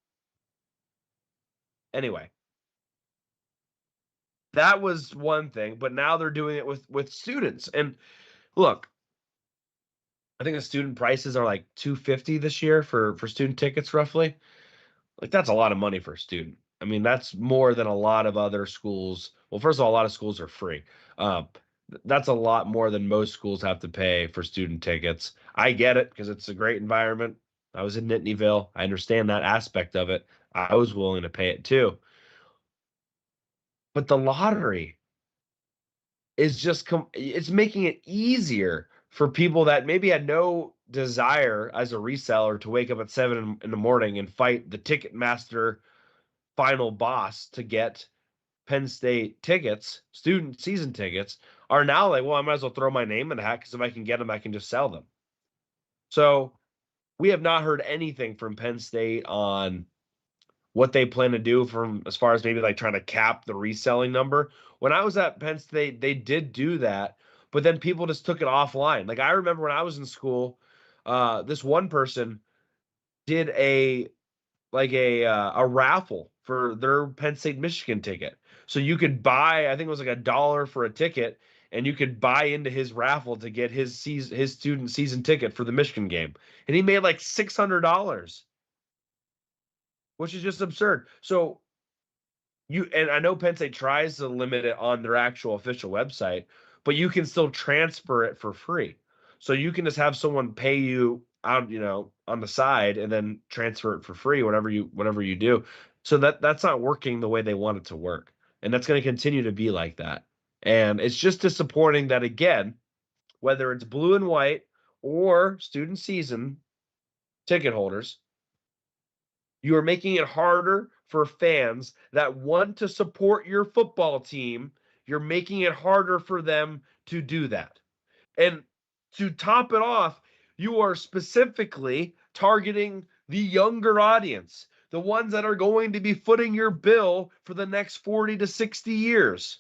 Anyway, that was one thing, but now they're doing it with students. And look, I think the student prices are like $250 this year for student tickets, roughly. Like, that's a lot of money for a student. I mean, that's more than a lot of other schools. Well, first of all, a lot of schools are free. That's a lot more than most schools have to pay for student tickets. I get it because it's a great environment. I was in Nittanyville. I understand that aspect of it. I was willing to pay it too. But the lottery is just it's making it easier for people that maybe had no desire as a reseller to wake up at 7 in the morning and fight the Ticketmaster final boss to get Penn State tickets, student season tickets, are now like, well, I might as well throw my name in the hat because if I can get them, I can just sell them. So we have not heard anything from Penn State on what they plan to do from as far as maybe like trying to cap the reselling number. When I was at Penn State, they did do that, but then people just took it offline. Like, I remember when I was in school, this one person did a raffle for their Penn State Michigan ticket. So you could buy, I think it was like $1 for a ticket, and you could buy into his raffle to get his student season ticket for the Michigan game. And he made like $600, which is just absurd. So and I know Penn State tries to limit it on their actual official website, but you can still transfer it for free. So you can just have someone pay you out, on the side, and then transfer it for free, whatever you do. So that's not working the way they want it to work. And that's going to continue to be like that. And it's just disappointing that, again, whether it's blue and white or student season, ticket holders. You are making it harder for fans that want to support your football team. You're making it harder for them to do that. And to top it off, you are specifically targeting the younger audience, the ones that are going to be footing your bill for the next 40 to 60 years.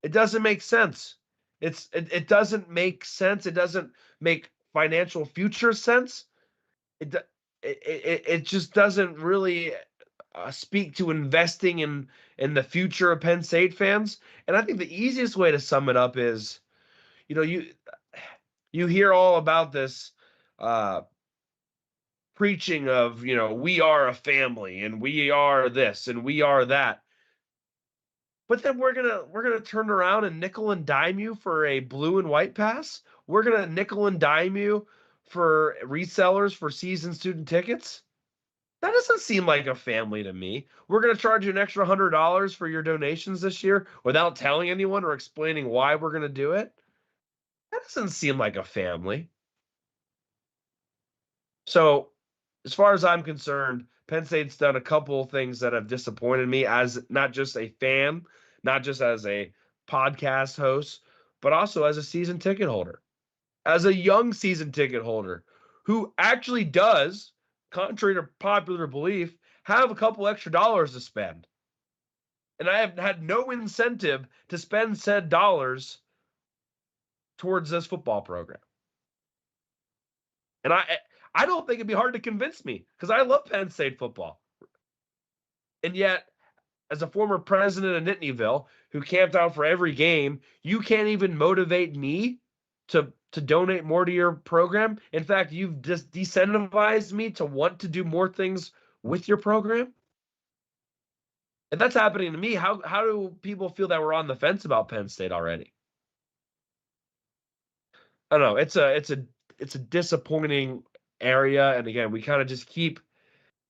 It doesn't make sense. It doesn't make sense. It doesn't make financial future sense. It just doesn't really speak to investing in the future of Penn State fans. And I think the easiest way to sum it up is, you hear all about this preaching of, we are a family and we are this and we are that. But then we're gonna turn around and nickel and dime you for a blue and white pass. We're gonna nickel and dime you for resellers for season student tickets. That doesn't seem like a family to me. We're gonna charge you an extra $100 for your donations this year without telling anyone or explaining why we're gonna do it. That doesn't seem like a family. So, as far as I'm concerned, Penn State's done a couple of things that have disappointed me as not just a fan, not just as a podcast host, but also as a season ticket holder, as a young season ticket holder who actually does, contrary to popular belief, have a couple extra dollars to spend. And I have had no incentive to spend said dollars towards this football program. And I don't think it'd be hard to convince me because I love Penn State football. And yet, as a former president of Nittanyville who camped out for every game, you can't even motivate me to donate more to your program. In fact, you've just decentivized me to want to do more things with your program. If that's happening to me, how do people feel that we're on the fence about Penn State already? I don't know. It's a disappointing area, and again, we kind of just keep.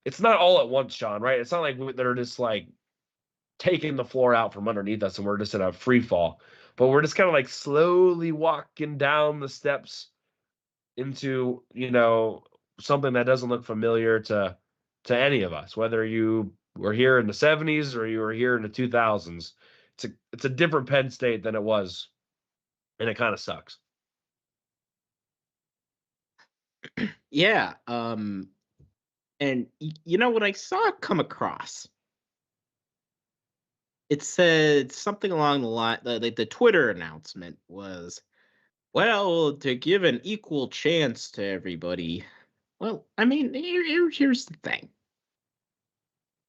It's not all at once, Shawn, right? It's not like they're just like taking the floor out from underneath us and we're just in a free fall, but we're just kind of like slowly walking down the steps into, something that doesn't look familiar to any of us, whether you were here in the 70s or you were here in the 2000s. It's a different Penn State than it was, and it kind of sucks. Yeah. And what I saw it come across, it said something along the line, the Twitter announcement was, well, to give an equal chance to everybody. Well, I mean, here's the thing.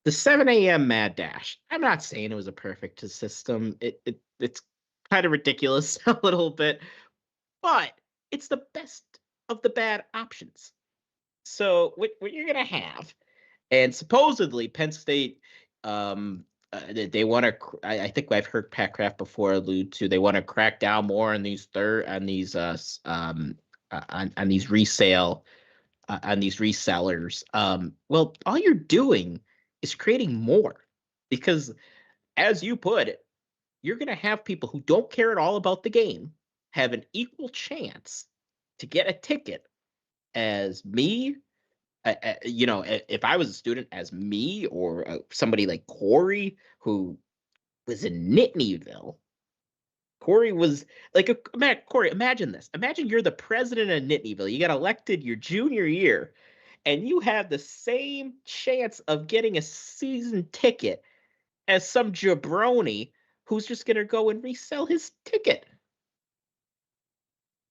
The 7 a.m. Mad Dash, I'm not saying it was a perfect system. It's kind of ridiculous a little bit, but it's the best of the bad options. So what you're going to have, and supposedly Penn State, they want to. I think I've heard Pat Kraft before allude to they want to crack down more on these on these resale on these resellers. Well, all you're doing is creating more, because as you put it, you're going to have people who don't care at all about the game have an equal chance to get a ticket as me. If I was a student as me or somebody like Cory who was in Nittanyville. Cory was like, Cory, imagine this. Imagine you're the president of Nittanyville. You got elected your junior year, and you have the same chance of getting a season ticket as some jabroni who's just going to go and resell his ticket.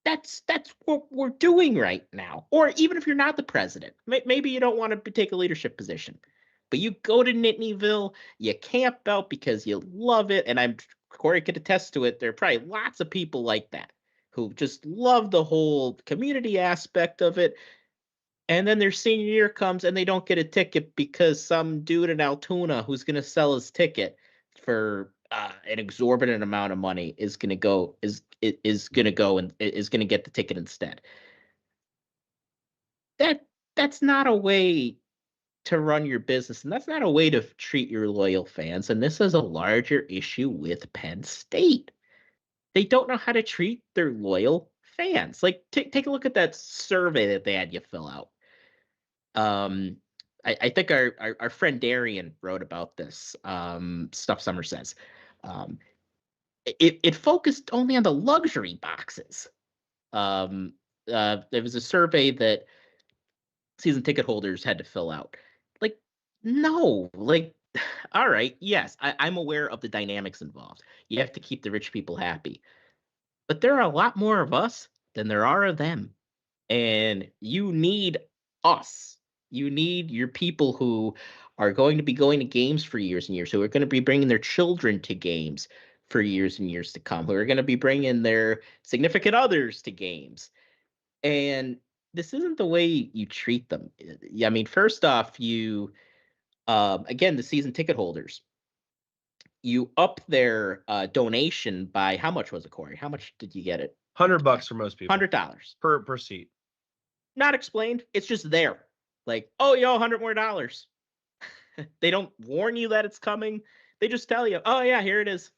That's what we're doing right now. Or even if you're not the president, maybe you don't want to take a leadership position, but you go to Nittanyville, you camp out because you love it, and Cory could attest to it. There are probably lots of people like that who just love the whole community aspect of it. And then their senior year comes and they don't get a ticket because some dude in Altoona who's going to sell his ticket for an exorbitant amount of money is going to go and is going to get the ticket instead. That's not a way to run your business, and that's not a way to treat your loyal fans. And this is a larger issue with Penn State. They don't know how to treat their loyal fans. Like, take a look at that survey that they had you fill out. I think our friend Darian wrote about this. Stuff Summer says. Um, it focused only on the luxury boxes. Um, there was a survey that season ticket holders had to fill out. Like, no, like, all right, yes, I'm aware of the dynamics involved. You have to keep the rich people happy, but there are a lot more of us than there are of them, and you need us. You need your people who are going to be going to games for years and years, who are going to be bringing their children to games for years and years to come, who are going to be bringing their significant others to games. And this isn't the way you treat them. I mean, first off, you again, the season ticket holders, you up their donation by how much was it, Corey? How much did you get it? $100 for most people. $100 per seat. Not explained. It's just there. Like, oh, yo, $100 more. They don't warn you that it's coming. They just tell you, oh yeah, here it is.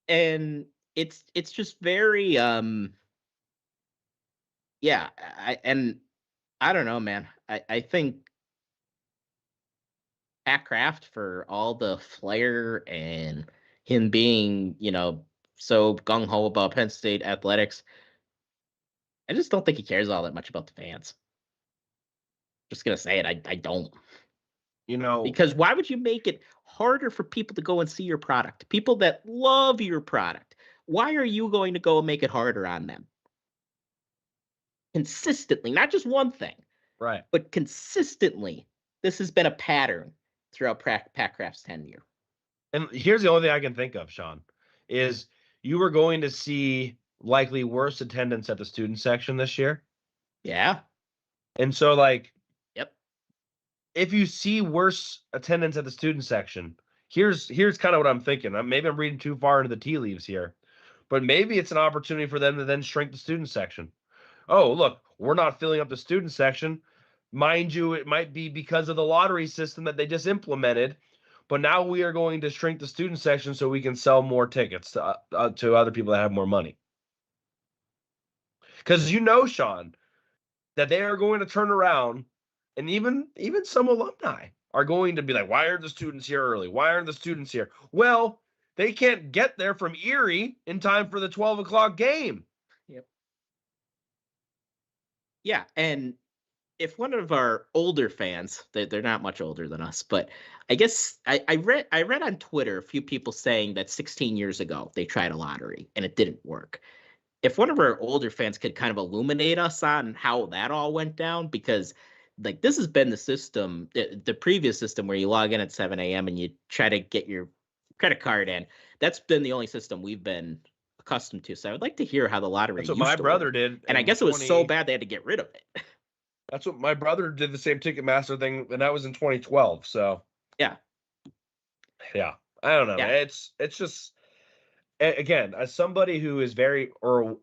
And it's just very yeah. I don't know, man. I think Pat Kraft, for all the flair and him being, so gung ho about Penn State athletics, I just don't think he cares all that much about the fans. Just gonna say it. I don't. Because why would you make it harder for people to go and see your product? People that love your product. Why are you going to go and make it harder on them? Consistently, not just one thing, right? But consistently, this has been a pattern throughout Pat Kraft's tenure. And here's the only thing I can think of, Shawn, is you were going to see likely worse attendance at the student section this year. Yeah. And so, like, yep. If you see worse attendance at the student section, here's kind of what I'm thinking. Maybe I'm reading too far into the tea leaves here, but maybe it's an opportunity for them to then shrink the student section. Oh, look, we're not filling up the student section. Mind you, it might be because of the lottery system that they just implemented, but now we are going to shrink the student section so we can sell more tickets to other people that have more money. Because Shawn, that they are going to turn around, and even some alumni are going to be like, why aren't the students here early? Why aren't the students here? Well, they can't get there from Erie in time for the 12 o'clock game. Yep. Yeah, and if one of our older fans, they're not much older than us, but I guess I read on Twitter a few people saying that 16 years ago they tried a lottery and it didn't work. If one of our older fans could kind of illuminate us on how that all went down, because like this has been the system, the previous system where you log in at 7 a.m. and you try to get your credit card in. That's been the only system we've been accustomed to. So I would like to hear how the lottery. That's what my brother did, and I guess it was so bad they had to get rid of it. That's what my brother did, the same Ticketmaster thing, and that was in 2012. So yeah, I don't know. Yeah. It's just, again, as somebody who is very, I'm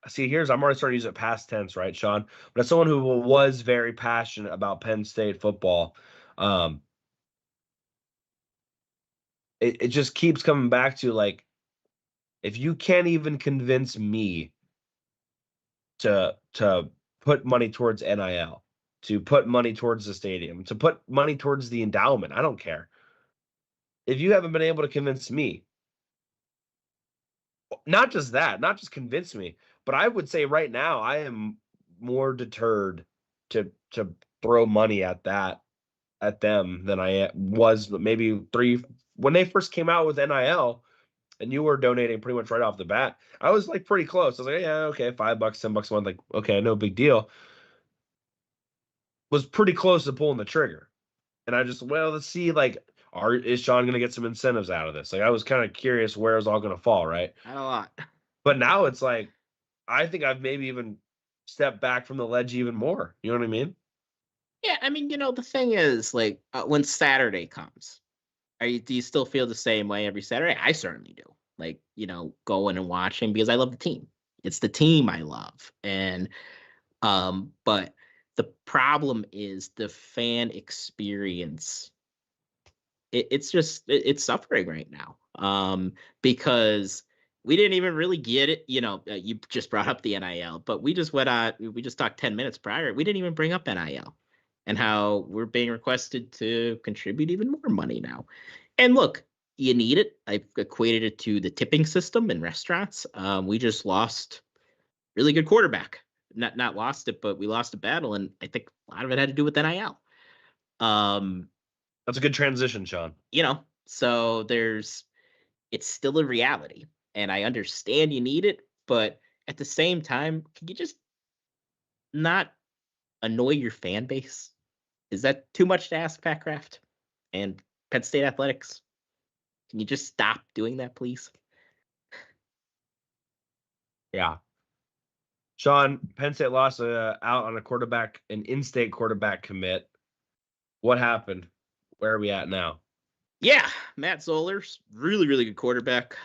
already starting to use it past tense, right, Shawn? But as someone who was very passionate about Penn State football, it just keeps coming back to, like, if you can't even convince me to put money towards NIL, to put money towards the stadium, to put money towards the endowment, I don't care. If you haven't been able to convince me, not just convince me, but I would say right now I am more deterred to throw money at them than I was maybe when they first came out with NIL. And you were donating pretty much right off the bat. I was like pretty close. I was like, yeah, okay, $5, $10 a month. Like, okay, no big deal. Was pretty close to pulling the trigger. And I just, let's see, like, is Shawn going to get some incentives out of this? Like, I was kind of curious where it's all going to fall, right? Not a lot. But now it's like, I think I've maybe even stepped back from the ledge even more. You know what I mean? Yeah, I mean, the thing is, like, when Saturday comes, do you still feel the same way every Saturday? I certainly do. Like, going and watching because I love the team. It's the team I love. And but the problem is the fan experience. It's suffering right now. Because we didn't even really get it. You just brought up the NIL, but we just talked 10 minutes prior. We didn't even bring up NIL. and how we're being requested to contribute even more money now. And look, you need it. I've equated it to the tipping system in restaurants. We just lost really good quarterback. Not lost it, but we lost a battle, and I think a lot of it had to do with NIL. That's a good transition, Shawn. So it's still a reality, and I understand you need it, but at the same time, can you just not annoy your fan base? Is that too much to ask, Pat Kraft and Penn State Athletics? Can you just stop doing that, please? Yeah. Shawn, Penn State lost out on an in-state quarterback commit. What happened? Where are we at now? Yeah, Matt Zollers, really, really good quarterback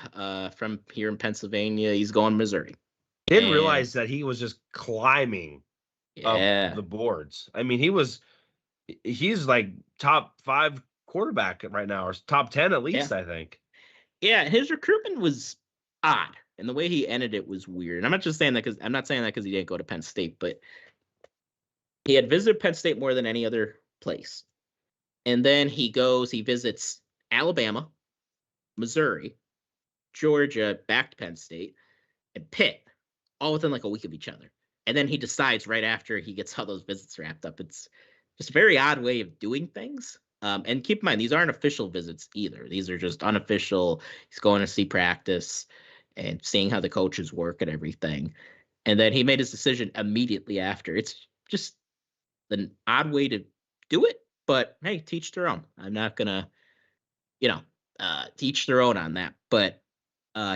from here in Pennsylvania. He's going to Missouri. Didn't realize that he was just climbing up the boards. I mean, he's like top 5 quarterback right now, or top 10 at least, I think. Yeah, his recruitment was odd, and the way he ended it was weird. And I'm not saying that because he didn't go to Penn State, but he had visited Penn State more than any other place. And then he visits Alabama, Missouri, Georgia, back to Penn State, and Pitt, all within like a week of each other. And then he decides right after he gets all those visits wrapped up. It's just a very odd way of doing things. And keep in mind, these aren't official visits either. These are just unofficial. He's going to see practice and seeing how the coaches work and everything. And then he made his decision immediately after. It's just an odd way to do it. But hey, teach their own. I'm not gonna, teach their own on that. But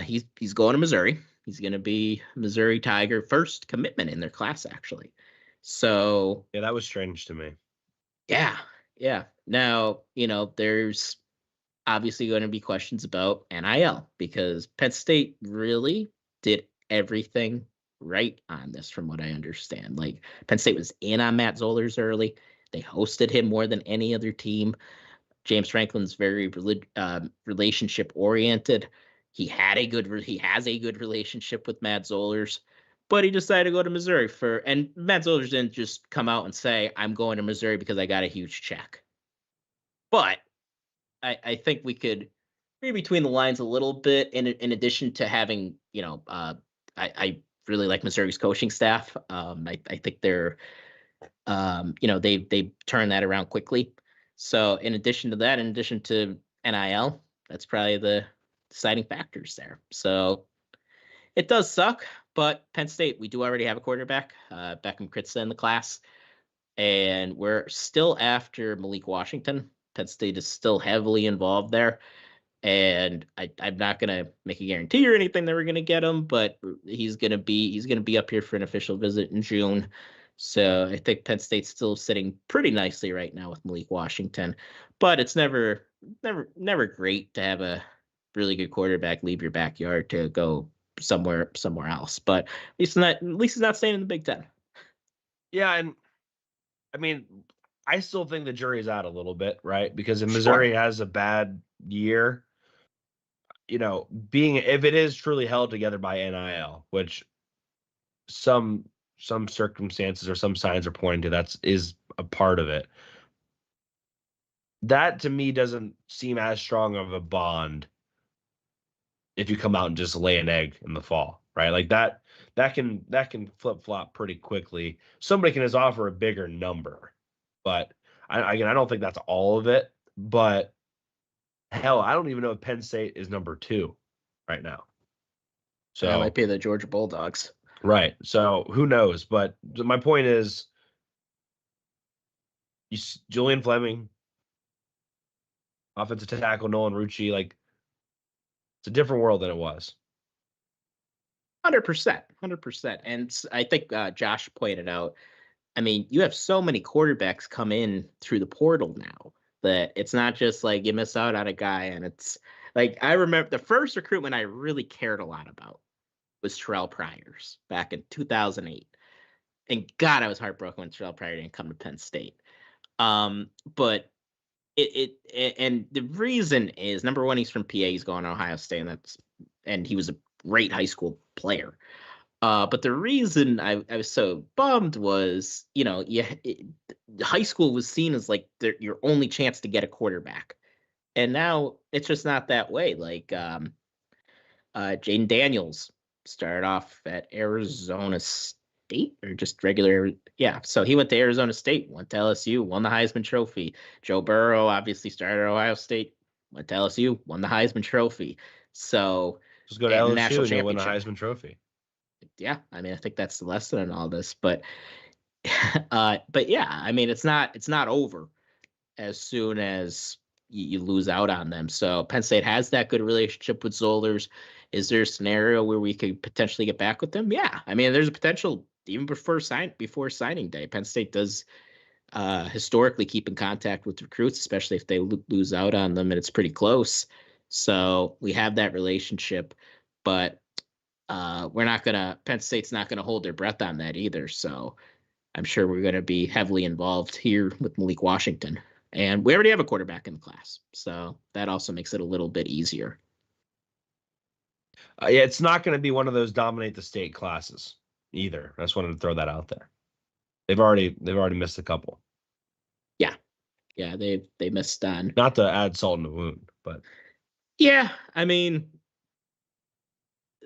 he's going to Missouri. He's gonna be Missouri Tiger, first commitment in their class, actually. So yeah, that was strange to me. Yeah. Now, there's obviously going to be questions about NIL because Penn State really did everything right on this, from what I understand. Like, Penn State was in on Matt Zollers early. They hosted him more than any other team. James Franklin's very relationship oriented. He has a good relationship with Matt Zollers, but he decided to go to Missouri and Matt Zollers didn't just come out and say, I'm going to Missouri because I got a huge check. But I think we could read between the lines a little bit in addition to having, I really like Missouri's coaching staff. I think they're, they turn that around quickly. So in addition to NIL, that's probably the deciding factors there. So it does suck, but Penn State, we do already have a quarterback, Beckham Kritza in the class, and we're still after Malik Washington. Penn State is still heavily involved there. And I'm not gonna make a guarantee or anything that we're gonna get him, but he's gonna be up here for an official visit in June. So I think Penn State's still sitting pretty nicely right now with Malik Washington, but it's never great to have a really good quarterback leave your backyard to go somewhere else. But at least he's not staying in the Big Ten. Yeah, and I mean, I still think the jury's out a little bit, right? Because if Missouri has a bad year, if it is truly held together by NIL, which some circumstances or some signs are pointing to, that is a part of it. That to me doesn't seem as strong of a bond if you come out and just lay an egg in the fall, right? Like that can flip-flop pretty quickly. Somebody can just offer a bigger number, but I don't think that's all of it. But hell, I don't even know if Penn State is number 2 right now. So that might be the Georgia Bulldogs. Right. So who knows? But my point is, Julian Fleming, offensive tackle Nolan Rucci, like, it's a different world than it was. 100%. And I think Josh pointed out, I mean, you have so many quarterbacks come in through the portal now that it's not just like you miss out on a guy. And it's like, I remember the first recruitment I really cared a lot about was Terrell Pryor's back in 2008. And God, I was heartbroken when Terrell Pryor didn't come to Penn State. But and the reason is, number one, he's from PA, he's going to Ohio State, and he was a great high school player. But the reason I was so bummed was, high school was seen as like your only chance to get a quarterback. And now it's just not that way. Like Jaden Daniels started off at Arizona State or just regular. Yeah. So he went to Arizona State, went to LSU, won the Heisman Trophy. Joe Burrow obviously started at Ohio State, went to LSU, won the Heisman Trophy. So, Just go to and the LSU national and you'll win the championship. Heisman Trophy. Yeah. I mean, I think that's the lesson in all this. But, but yeah, I mean, it's not over as soon as you lose out on them. So Penn State has that good relationship with Zollers. Is there a scenario where we could potentially get back with them? Yeah. I mean, there's a potential even before signing day. Penn State does historically keep in contact with recruits, especially if they lose out on them and it's pretty close. So we have that relationship, but Penn State's not gonna hold their breath on that either. So I'm sure we're going to be heavily involved here with Malik Washington. And we already have a quarterback in the class. So that also makes it a little bit easier. Yeah, it's not going to be one of those dominate the state classes either. I just wanted to throw that out there. They've already missed a couple. Yeah. Yeah, they missed on. Not to add salt in the wound, but yeah, I mean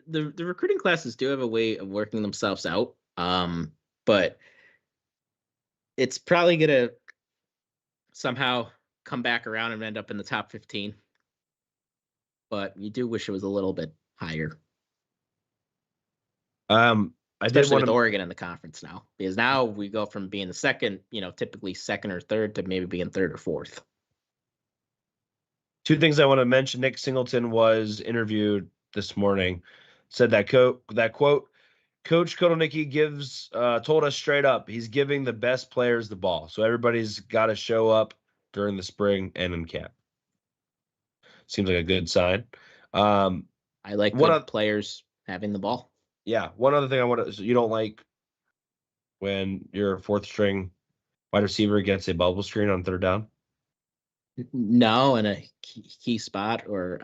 the recruiting classes do have a way of working themselves out. But it's probably gonna somehow come back around and end up in the top 15. But you do wish it was a little bit higher. I did Especially want with to Oregon in the conference now, because now we go from being the second, typically second or third to maybe being third or fourth. two things I want to mention. Nick Singleton was interviewed this morning, said that quote, Coach Kotelnicki told us straight up, he's giving the best players the ball. So everybody's got to show up during the spring and in camp. Seems like a good sign. I like good players having the ball. Yeah. One other thing I want to, so you don't like when your fourth string wide receiver gets a bubble screen on third down? No, in a key spot or,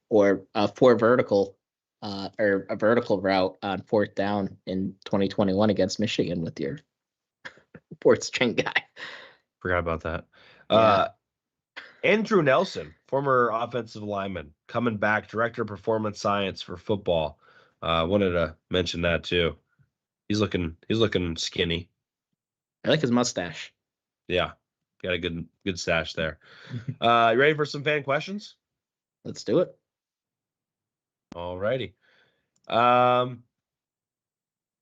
or a vertical or a vertical route on fourth down in 2021 against Michigan with your fourth string guy. Forgot about that. Yeah. Andrew Nelson, former offensive lineman, coming back, director of performance science for football. Wanted to mention that too. He's looking skinny. I like his mustache. Yeah, got a good stash there. You ready for some fan questions? Let's do it. All righty. Well,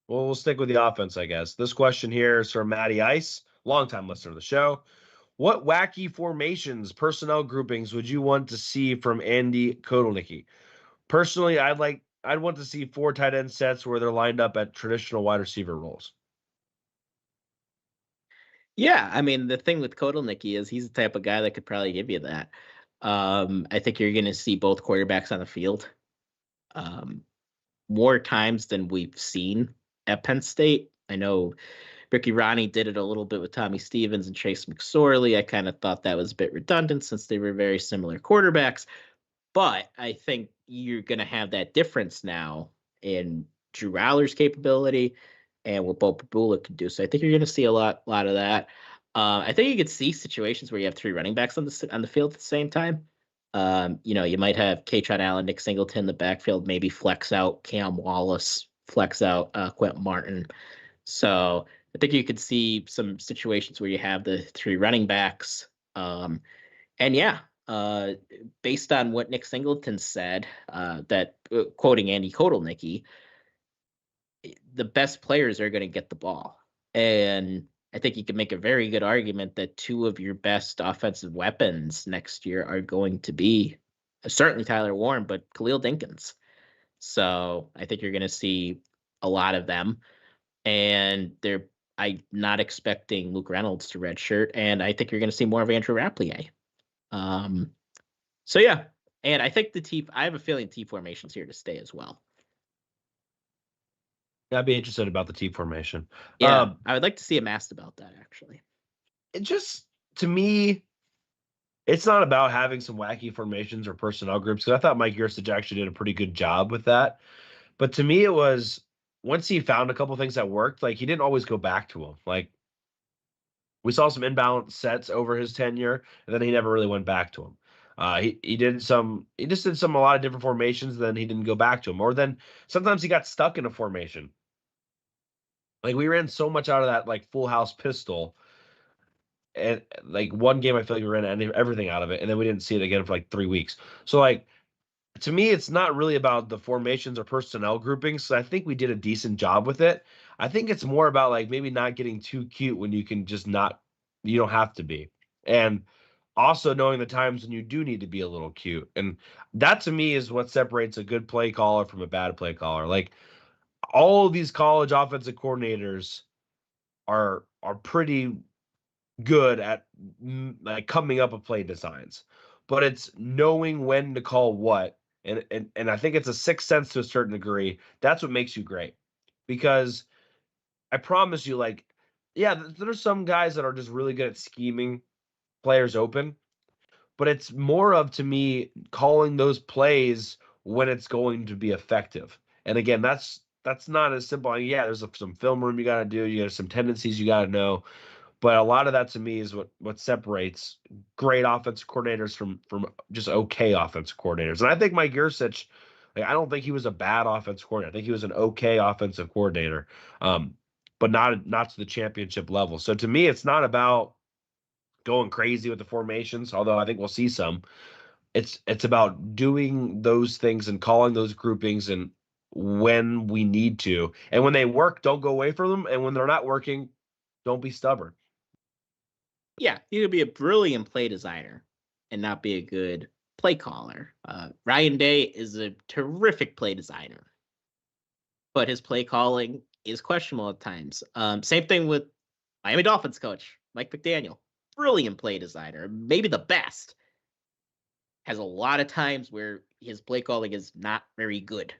we'll stick with the offense, I guess. This question here is from Matty Ice, longtime listener of the show. What wacky formations, personnel groupings would you want to see from Andy Kotelnicki? Personally, I'd want to see 4 tight end sets where they're lined up at traditional wide receiver roles. Yeah, I mean, the thing with Kotelnicki is he's the type of guy that could probably give you that. I think you're going to see both quarterbacks on the field more times than we've seen at Penn State. I know Ricky Ronnie did it a little bit with Tommy Stevens and Chase McSorley. I kind of thought that was a bit redundant since they were very similar quarterbacks. But I think you're going to have that difference now in Drew Allar's capability and what Bo Pabula can do. So I think you're going to see a lot of that. I think you could see situations where you have 3 running backs on the field at the same time. You might have Kaytron Allen, Nick Singleton in the backfield, maybe flex out Cam Wallace, flex out Quentin Martin. So I think you could see some situations where you have the 3 running backs. And yeah, based on what Nick Singleton said, that quoting Andy Kotelnicki, the best players are going to get the ball. And I think you can make a very good argument that 2 of your best offensive weapons next year are going to be certainly Tyler Warren, but Khalil Dinkins. So I think you're going to see a lot of them. And I'm not expecting Luke Reynolds to redshirt, and I think you're going to see more of Andrew Rapplier. So yeah, and I think I have a feeling T formation's here to stay as well. I'd be interested about the T formation. Yeah, I would like to see him asked about that, actually. It just, to me, it's not about having some wacky formations or personnel groups. 'Cause I thought Mike Yurcich actually did a pretty good job with that. But to me, it was once he found a couple things that worked, like he didn't always go back to them. Like we saw some imbalanced sets over his tenure, and then he never really went back to them. He just did a lot of different formations, then he didn't go back to them. Or then sometimes he got stuck in a formation. Like we ran so much out of that like full house pistol. And like one game I feel like we ran everything out of it, and then we didn't see it again for like 3 weeks. So like to me, it's not really about the formations or personnel groupings. So I think we did a decent job with it. I think it's more about like maybe not getting too cute when you can just not, you don't have to be. And also knowing the times when you do need to be a little cute. And that to me is what separates a good play caller from a bad play caller. Like all of these college offensive coordinators are pretty good at like coming up with play designs, but it's knowing when to call what. And I think it's a sixth sense to a certain degree. That's what makes you great. Because I promise you, like, yeah, there's some guys that are just really good at scheming players open, but it's more of to me calling those plays when it's going to be effective. And again, that's not as simple. Yeah, there's some film room you got to do. You got some tendencies you got to know. But a lot of that to me is what separates great offensive coordinators from just okay offensive coordinators. And I think Mike Yurcich, like I don't think he was a bad offensive coordinator. I think he was an okay offensive coordinator, but not to the championship level. So to me, it's not about going crazy with the formations, although I think we'll see some. It's about doing those things and calling those groupings and when we need to. And when they work, don't go away from them. And when they're not working, don't be stubborn. Yeah, you could be a brilliant play designer and not be a good play caller. Ryan Day is a terrific play designer, but his play calling is questionable at times. Same thing with Miami Dolphins coach Mike McDaniel, brilliant play designer, maybe the best. Has a lot of times where his play calling is not very good.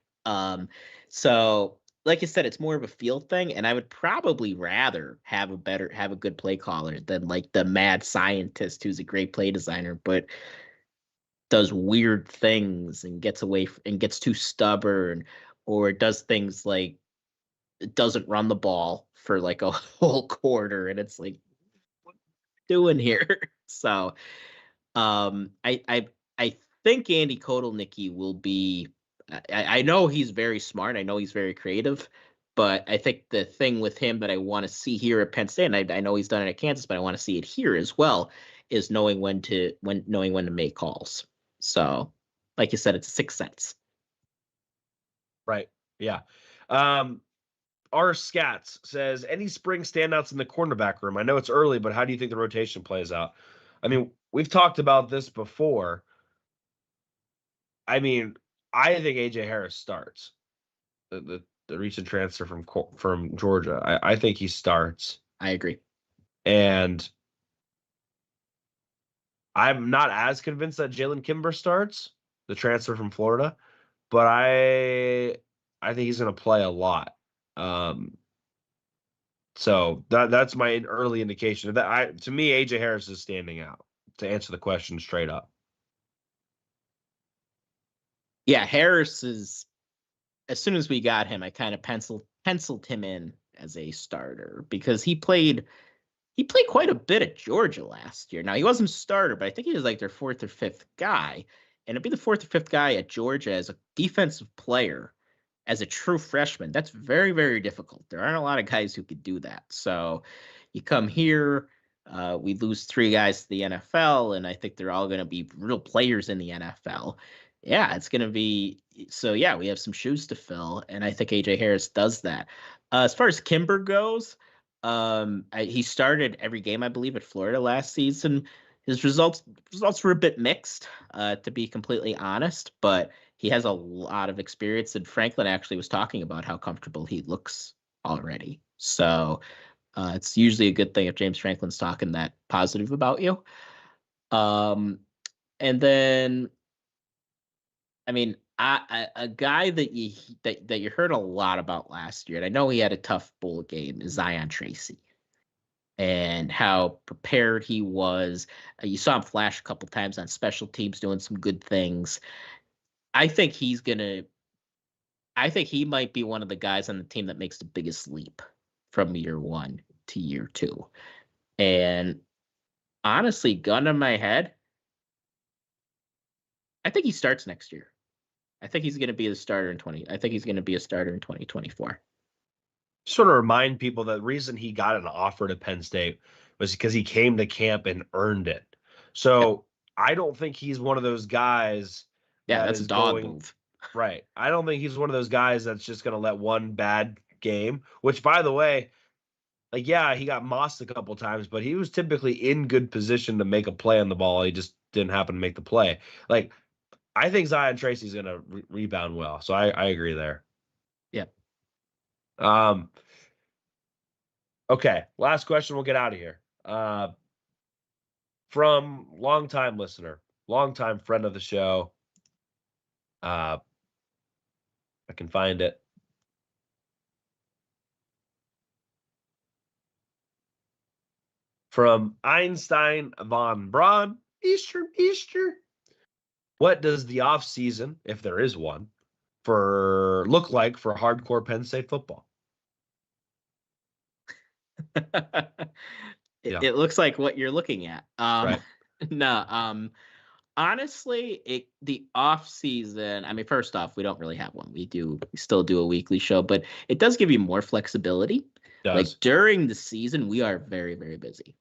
So like I said, it's more of a field thing, and I would probably rather have a good play caller than like the mad scientist who's a great play designer, but does weird things and and gets too stubborn, or does things like it doesn't run the ball for like a whole quarter, and it's like, what are you doing here? So I think Andy Kotelnicki will be. I know he's very smart. I know he's very creative, but I think the thing with him that I want to see here at Penn State, and I know he's done it at Kansas, but I want to see it here as well, is knowing when to make calls. So, like you said, it's a sixth sense. Right. Yeah. R Scats says, any spring standouts in the cornerback room? I know it's early, but how do you think the rotation plays out? I mean, we've talked about this before. I mean, I think AJ Harris starts. The recent transfer from Georgia. I think he starts. I agree. And I'm not as convinced that Jalen Kimber starts, the transfer from Florida, but I think he's going to play a lot. So that's my early indication. To me, AJ Harris is standing out, to answer the question straight up. Yeah, Harris is. As soon as we got him, I kind of penciled him in as a starter because he played quite a bit at Georgia last year. Now he wasn't a starter, but I think he was like their fourth or fifth guy. And to be the fourth or fifth guy at Georgia as a defensive player, as a true freshman, that's very, very difficult. There aren't a lot of guys who could do that. So you come here, we lose three guys to the NFL, and I think they're all going to be real players in the NFL. Yeah, it's going to be so. Yeah, we have some shoes to fill, and I think AJ Harris does that. As far as Kimber goes, he started every game, I believe, at Florida last season. His results were a bit mixed, to be completely honest, but he has a lot of experience. And Franklin actually was talking about how comfortable he looks already. So it's usually a good thing if James Franklin's talking that positive about you. And then, I mean, a guy that you heard a lot about last year, and I know he had a tough bowl game, is Zion Tracy. and how prepared he was. You saw him flash a couple times on special teams doing some good things. I think he might be one of the guys on the team that makes the biggest leap from year 1 to year 2. And honestly, gun in my head, I think he starts next year. I think he's going to be a starter in 2024. Sort of remind people that the reason he got an offer to Penn State was because he came to camp and earned it. So I don't think he's one of those guys that's a dog move. Right. I don't think he's one of those guys that's just going to let one bad game, which, by the way, like, yeah, he got mossed a couple times, but he was typically in good position to make a play on the ball. He just didn't happen to make the play. Like, I think Zion Tracy's going to rebound well. So I agree there. Yeah. Okay. Last question. We'll get out of here. From longtime listener, longtime friend of the show. I can find it. From Einstein von Braun, Easter. What does the off season, if there is one, look like for hardcore Penn State football? It looks like what you're looking at. Right. No, honestly, the off season, I mean, first off, we don't really have one. We still do a weekly show, but it does give you more flexibility. Like during the season, we are very, very busy.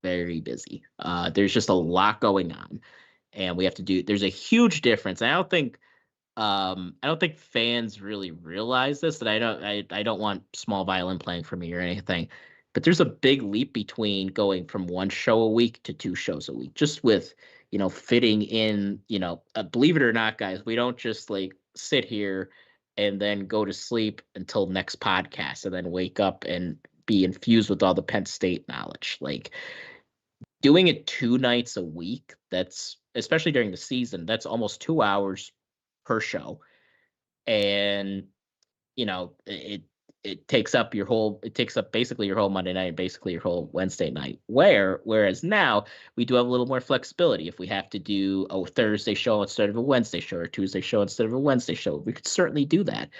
Very busy. There's just a lot going on, and there's a huge difference. I don't think fans really realize this, that I don't want small violin playing for me or anything, but there's a big leap between going from one show a week to 2 shows a week, just with, fitting in, believe it or not, guys, we don't just like sit here and then go to sleep until next podcast and then wake up and be infused with all the Penn State knowledge. Like, doing it 2 nights a week, that's, especially during the season, that's almost 2 hours per show. And, it takes up basically your whole Monday night, basically your whole Wednesday night. Whereas now we do have a little more flexibility. If we have to do a Thursday show instead of a Wednesday show, or a Tuesday show instead of a Wednesday show, we could certainly do that.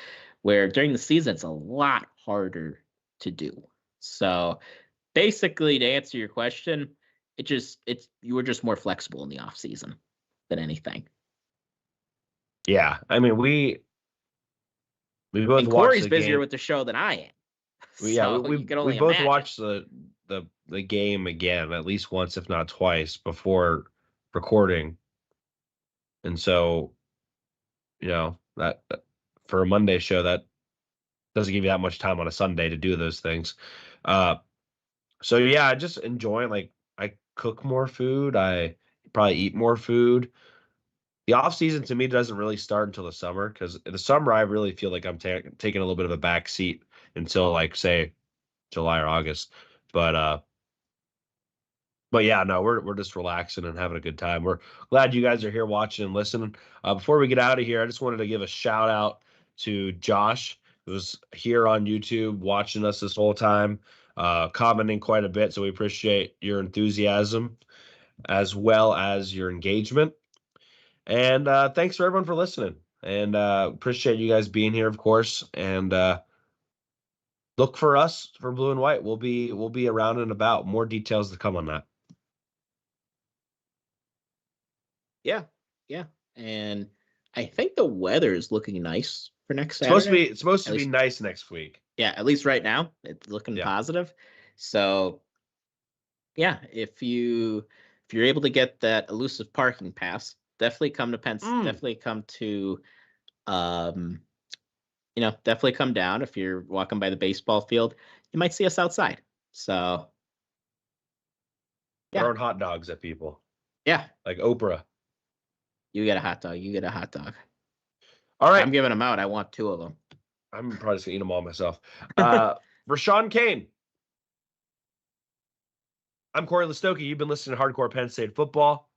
Where during the season, it's a lot harder to do. So basically, to answer your question, you were just more flexible in the off season than anything. Yeah, I mean, we both. And Corey's busier with the show than I am. We both watched the game again at least once, if not twice, before recording, and so that for a Monday show, that doesn't give you that much time on a Sunday to do those things. So yeah, I just enjoy, like, I cook more food, I probably eat more food. The off season to me doesn't really start until the summer, because in the summer I really feel like I'm taking a little bit of a back seat until, like, say, July or August. But yeah, no, we're just relaxing and having a good time. We're glad you guys are here watching and listening. Before we get out of here, I just wanted to give a shout out to Josh, who's here on YouTube watching us this whole time, commenting quite a bit. So we appreciate your enthusiasm as well as your engagement. And thanks for everyone for listening. And appreciate you guys being here, of course. And look for us for Blue and White. We'll be around and about. More details to come on that. Yeah. And I think the weather is looking nice for next Saturday. It's supposed to be nice next week. Yeah, at least right now it's looking positive. So yeah, if you're able to get that elusive parking pass, definitely come to Penn. Definitely come to, definitely come down. If you're walking by the baseball field, you might see us outside. So throwing hot dogs at people. Yeah, like Oprah. You get a hot dog. You get a hot dog. All right, I'm giving them out. I want 2 of them. I'm probably just gonna eat them all myself. For Shawn Kane, I'm Corey Lestochi. You've been listening to Hardcore Penn State Football.